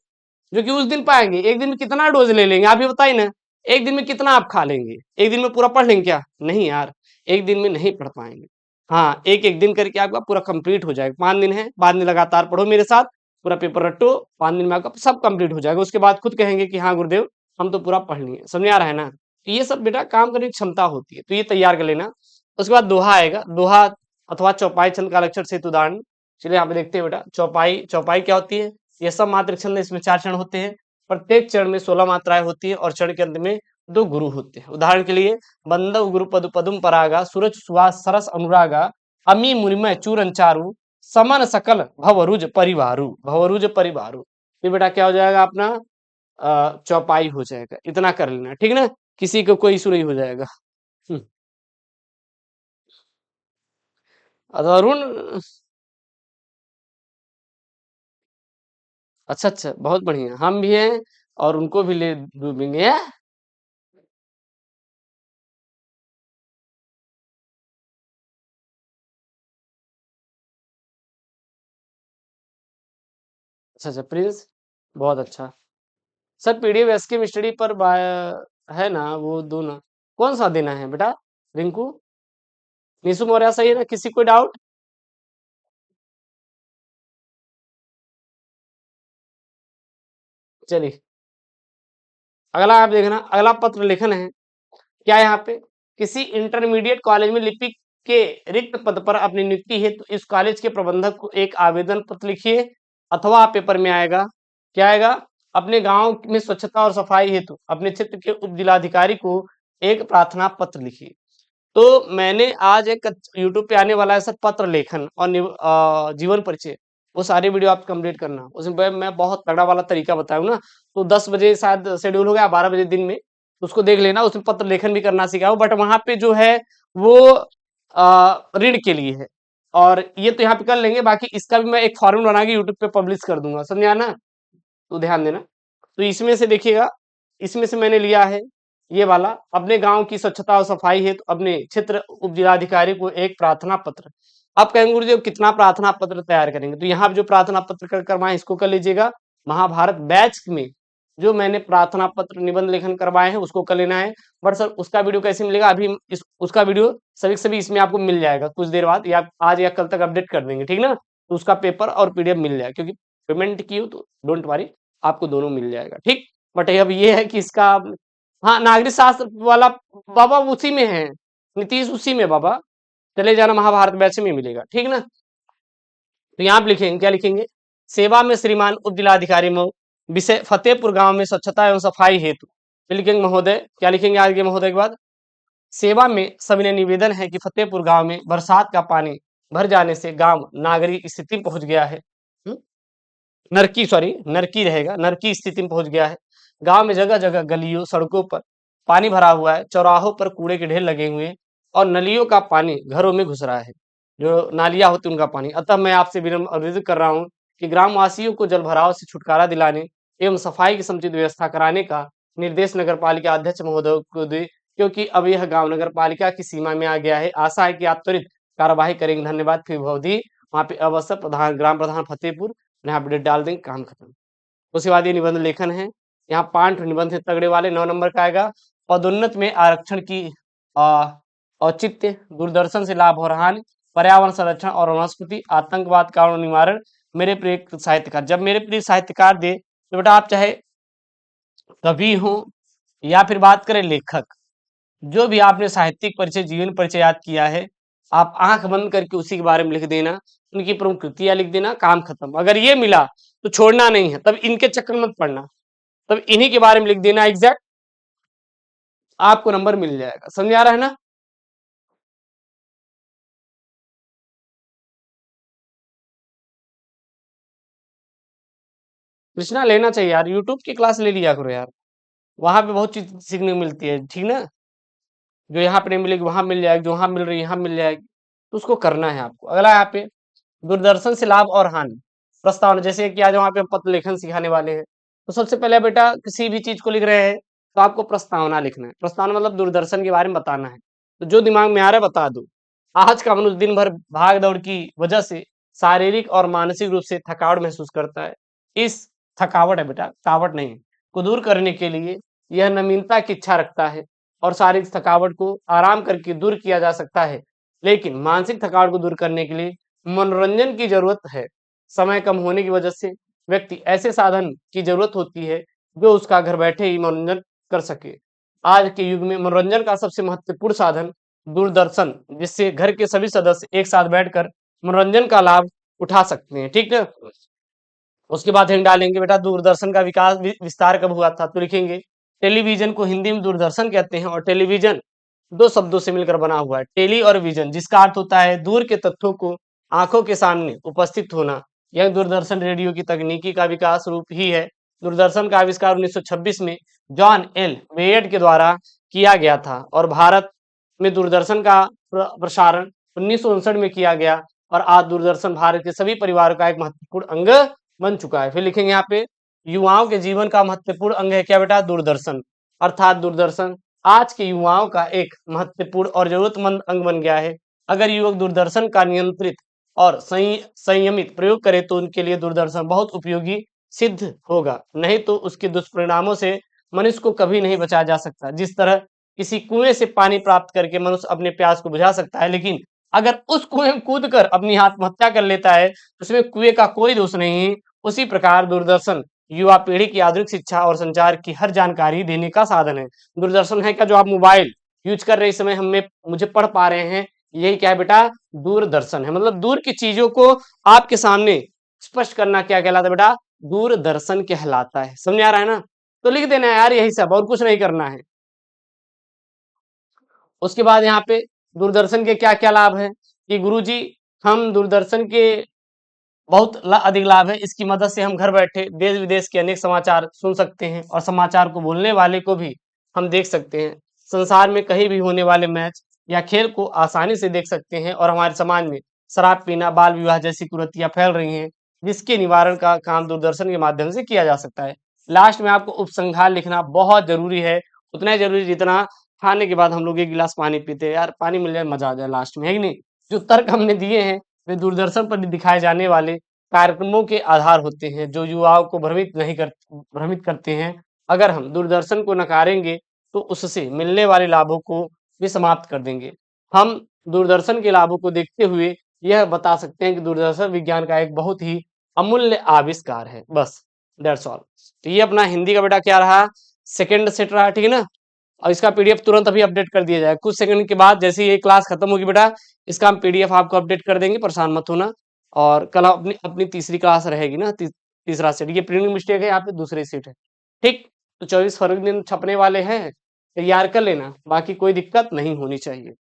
जो कि उस दिन पाएंगे। एक दिन में कितना डोज ले लेंगे आप ये बताइए ना, एक दिन में कितना आप खा लेंगे, एक दिन में पूरा पढ़ लेंगे क्या? नहीं यार, एक दिन में नहीं पढ़ पाएंगे। हाँ, एक एक दिन करके आपका पूरा कंप्लीट हो जाएगा। 5 दिन है, 5 दिन लगातार पढ़ो मेरे साथ, पूरा पेपर रटो, 5 दिन में आपका सब कंप्लीट हो जाएगा। उसके बाद खुद कहेंगे कि हाँ गुरुदेव, हम तो पूरा पढ़ लिए। समझ में आ रहा है ना? तो ये सब बेटा काम करने की क्षमता होती है, तो ये तैयार कर लेना। उसके बाद दोहा आएगा, दोहा अथवा चौपाई छंद का लक्षण से उदाहरण। चलिए यहाँ पे देखते हैं बेटा, चौपाई चौपाई क्या होती है? ये सब मात्र छंद है, इसमें 4 चरण होते हैं, प्रत्येक चरण में 16 मात्राएं होती है और चरण के अंत में 2 गुरु होते हैं। उदाहरण के लिए, बंदव गुरु पदु पदुम परागा, सूरज सुहास सरस अनुरागा, अमी मुनिमय चूरन चारु, समन सकल भवरुज परिवारु, भवरुज परिवारु। ये बेटा क्या हो जाएगा अपना? चौपाई हो जाएगा। इतना कर लेना, ठीक ना? किसी को कोई इशू नहीं हो जाएगा। हम्म, अरुण, अच्छा अच्छा, बहुत बढ़िया, हम भी हैं और उनको भी ले डूबेंगे। अच्छा अच्छा प्रिंस, बहुत अच्छा। सर पीडीएफ एसके स्टडी पर है ना, वो दो ना, कौन सा देना है बेटा? रिंकू, निशु मौर्य सही है ना? किसी को डाउट? चलिए, अगला आप देखना, अगला पत्र लेखन है। क्या है यहाँ पे? किसी इंटरमीडिएट कॉलेज में लिपिक के रिक्त पद पर अपनी नियुक्ति हेतु इस कॉलेज के प्रबंधक को एक आवेदन पत्र लिखिए, अथवा पेपर में आएगा, क्या आएगा? अपने गांव में स्वच्छता और सफाई हेतु अपने क्षेत्र के उप जिलाधिकारी को एक प्रार्थना पत्र लिखिए। तो मैंने आज एक यूट्यूब पे आने वाला है सर, पत्र लेखन और जीवन परिचय, वो सारी वीडियो आप कंप्लीट करना। उसमें मैं बहुत तगड़ा वाला तरीका बताऊँ ना, तो 10 बजे शायद शेड्यूल हो गया, 12 बजे दिन में, उसको देख लेना। उसमें पत्र लेखन भी करना सिखाओ, बट वहां पे जो है वो ऋण के लिए है। और ये तो यहाँ पे कर लेंगे, बाकी इसका भी मैं एक फॉर्मूला बना के यूट्यूब पे पब्लिश कर दूंगा, समझा ना? तो ध्यान देना। तो इसमें से देखिएगा, इसमें से मैंने लिया है ये वाला, अपने गांव की स्वच्छता और सफाई हेतु अपने क्षेत्र उप जिलाधिकारी को एक प्रार्थना पत्र। आप कहेंगे गुरुदेव कितना प्रार्थना पत्र तैयार करेंगे? तो यहाँ जो प्रार्थना पत्र करवाए इसको कर लीजिएगा। महाभारत बैच में जो मैंने प्रार्थना पत्र निबंध लेखन करवाए हैं उसको कर लेना है। बट सर उसका वीडियो कैसे मिलेगा? अभी उसका वीडियो सभी सभी इसमें आपको मिल जाएगा कुछ देर बाद, या आज या कल तक अपडेट कर देंगे, ठीक ना? तो उसका पेपर और पीडीएफ मिल जाएगा, क्योंकि पेमेंट की हो तो डोंट वरी, आपको दोनों मिल जाएगा, ठीक। बट अब ये है कि इसका, हाँ नागरिक शास्त्र वाला बाबा उसी में है, नीतीश उसी में बाबा, चले जाना महाभारत बैच में मिलेगा, ठीक ना? तो यहाँ पे लिखेंगे, क्या लिखेंगे? सेवा में श्रीमान उप जिलाधिकारी मऊ, विषय फतेहपुर गांव में स्वच्छता एवं सफाई हेतु। फिर लिखेंगे महोदय, क्या लिखेंगे आगे महोदय के बाद? सेवा में सविनय निवेदन है कि फतेहपुर गांव में बरसात का पानी भर जाने से गांव नागरिक स्थिति में पहुंच गया है। हम्म? नरकी, सॉरी नरकी रहेगा, नरकी स्थिति में पहुंच गया है। गांव में जगह जगह गलियों सड़कों पर पानी भरा हुआ है, चौराहों पर कूड़े के ढेर लगे हुए हैं और नलियों का पानी घरों में घुस रहा है, जो नालियां होती उनका पानी। अतः मैं आपसे विनम्र अनुरोध कर रहा हूं कि ग्राम वासियों को जल भराव से छुटकारा दिलाने एवं सफाई की समुचित व्यवस्था कराने का निर्देश नगर पालिका अध्यक्ष महोदय को दे, क्योंकि अब यह गांव नगर पालिका की सीमा में आ गया है। आशा है कि आप त्वरित कार्यवाही करेंगे। धन्यवाद। फिर भवदी वहाँ पे अवसर प्रधान ग्राम प्रधान फतेहपुर, यहाँ अपडेट डाल देंगे, काम खत्म। उसके बाद ये निबंध लेखन है, यहाँ 5 निबंध है तगड़े वाले, 9 नंबर का आएगा। पदोन्नत में आरक्षण की आ, औचित्य, दूरदर्शन से लाभ और हानि, पर्यावरण संरक्षण और वनस्पति, आतंकवाद कानून निवारण। मेरे प्रिय साहित्यकार, जब मेरे प्रिय साहित्यकार दे तो बेटा आप चाहे कवि हो या फिर बात करें लेखक, जो भी आपने साहित्यिक परिचय जीवन परिचय याद किया है, आप आंख बंद करके उसी के बारे में लिख देना, उनकी प्रमुख कृतियां लिख देना, काम खत्म। अगर ये मिला तो छोड़ना नहीं है, तब इनके चक्कर मत पड़ना, तब इन्हीं के बारे में लिख देना एग्जैक्ट, आपको नंबर मिल जाएगा। समझ आ रहा है ना? कृष्णा लेना चाहिए यार, यूट्यूब की क्लास ले लिया करो यार, वहां पे बहुत चीज सीखने को मिलती है, ठीक ना? जो यहाँ पे नहीं मिलेगी वहां मिल जाएगी, जो वहां मिल रही है यहाँ मिल जाएगी, तो उसको करना है आपको। अगला यहाँ पे दूरदर्शन से लाभ और हानि। प्रस्तावना, जैसे कि आज वहाँ पे हम पत्र लेखन सिखाने वाले हैं। तो सबसे पहले बेटा किसी भी चीज को लिख रहे हैं तो आपको प्रस्तावना लिखना है। प्रस्तावना मतलब दूरदर्शन के बारे में बताना है। तो जो दिमाग में आ रहा है बता दो। आज का मनुष्य दिन भर भाग दौड़ की वजह से शारीरिक और मानसिक रूप से थकावट महसूस करता है। इस थकावट है बेटा, थकावट नहीं है, को दूर करने के लिए यह नवीनता की इच्छा रखता है और शारीरिक थकावट को आराम करके दूर किया जा सकता है। लेकिन मानसिक थकावट को दूर करने के लिए मनोरंजन की जरूरत है। समय कम होने की वजह से व्यक्ति ऐसे साधन की जरूरत होती है जो उसका घर बैठे ही मनोरंजन कर सके। आज के युग में मनोरंजन का सबसे महत्वपूर्ण साधन दूरदर्शन, जिससे घर के सभी सदस्य एक साथ बैठकर मनोरंजन का लाभ उठा सकते हैं। ठीक है, उसके बाद हम डालेंगे बेटा दूरदर्शन का विकास विस्तार कब हुआ था, तो लिखेंगे टेलीविजन को हिंदी में दूरदर्शन कहते हैं और टेलीविजन दो शब्दों से मिलकर बना हुआ है, टेली और विजन, जिसका अर्थ होता है दूर के तथ्यों को आंखों के सामने उपस्थित होना। यह दूरदर्शन रेडियो की तकनीकी का विकास रूप ही है। दूरदर्शन का आविष्कार 1926 में जॉन एल बेयड के द्वारा किया गया था और भारत में दूरदर्शन का प्रसारण 1959 में किया गया और आज दूरदर्शन भारत के सभी परिवारों का एक महत्वपूर्ण अंग बन चुका है। फिर लिखेंगे यहाँ पे युवाओं के जीवन का महत्वपूर्ण अंग है क्या बेटा, दूरदर्शन। अर्थात दूरदर्शन आज के युवाओं का एक महत्वपूर्ण और जरूरतमंद अंग बन गया है। अगर युवक दूरदर्शन का नियंत्रित और संयमित प्रयोग करे तो उनके लिए दूरदर्शन बहुत उपयोगी सिद्ध होगा, नहीं तो उसके दुष्परिणामों से मनुष्य को कभी नहीं बचाया जा सकता। जिस तरह किसी कुएं से पानी प्राप्त करके मनुष्य अपने प्यास को बुझा सकता है, लेकिन अगर उस कुएं में कूद कर अपनी आत्महत्या कर लेता है उसमें कुएं का कोई दोष नहीं। उसी प्रकार दूरदर्शन युवा पीढ़ी की आधुनिक शिक्षा और संचार की हर जानकारी देने का साधन है। दूरदर्शन है क्या, जो आप मोबाइल यूज कर रहे इस समय हमें मुझे पढ़ पा रहे हैं, यही क्या है बेटा, दूरदर्शन है। मतलब दूर की चीजों को आपके सामने स्पष्ट करना क्या कहलाता है बेटा, दूरदर्शन कहलाता है। समझ आ रहा है ना, तो लिख देना है यार, यही सब, और कुछ नहीं करना है। उसके बाद यहाँ पे दूरदर्शन के क्या क्या लाभ है कि गुरुजी हम दूरदर्शन के बहुत अधिक लाभ है। इसकी मदद से हम घर बैठे देश विदेश के अनेक समाचार सुन सकते हैं और समाचार को बोलने वाले को भी हम देख सकते हैं। संसार में कहीं भी होने वाले मैच या खेल को आसानी से देख सकते हैं और हमारे समाज में शराब पीना, बाल विवाह जैसी कुरीतियां फैल रही हैं, जिसके निवारण का काम दूरदर्शन के माध्यम से किया जा सकता है। लास्ट में आपको उपसंहार लिखना बहुत जरूरी है, उतना ही जरूरी जितना खाने के बाद हम लोग एक गिलास पानी पीते हैं। यार पानी मिल जाए मजा आ जाए लास्ट में, है कि नहीं। जो तर्क हमने दिए हैं वे दूरदर्शन पर दिखाए जाने वाले कार्यक्रमों के आधार होते हैं जो युवाओं को भ्रमित करते हैं। अगर हम दूरदर्शन को नकारेंगे तो उससे मिलने वाले लाभों को भी समाप्त कर देंगे। हम दूरदर्शन के लाभों को देखते हुए यह बता सकते हैं कि दूरदर्शन विज्ञान का एक बहुत ही अमूल्य आविष्कार है। बस दैट्स ऑल। तो ये अपना हिंदी का बेटा क्या रहा, सेकंड सेट रहा, ठीक है ना। और इसका पीडीएफ तुरंत अभी अपडेट कर दिया जाए, कुछ सेकंड के बाद जैसे ही ये क्लास खत्म होगी बेटा इसका हम पीडीएफ आपको अपडेट कर देंगे, परेशान मत होना। और कल अपनी अपनी तीसरी क्लास रहेगी ना, तीसरा सेट, ये प्रिंटिंग मिस्टेक है, यहाँ पे दूसरी सीट है। ठीक, तो 24 फरवरी दिन छपने वाले हैं, तैयार कर लेना, बाकी कोई दिक्कत नहीं होनी चाहिए।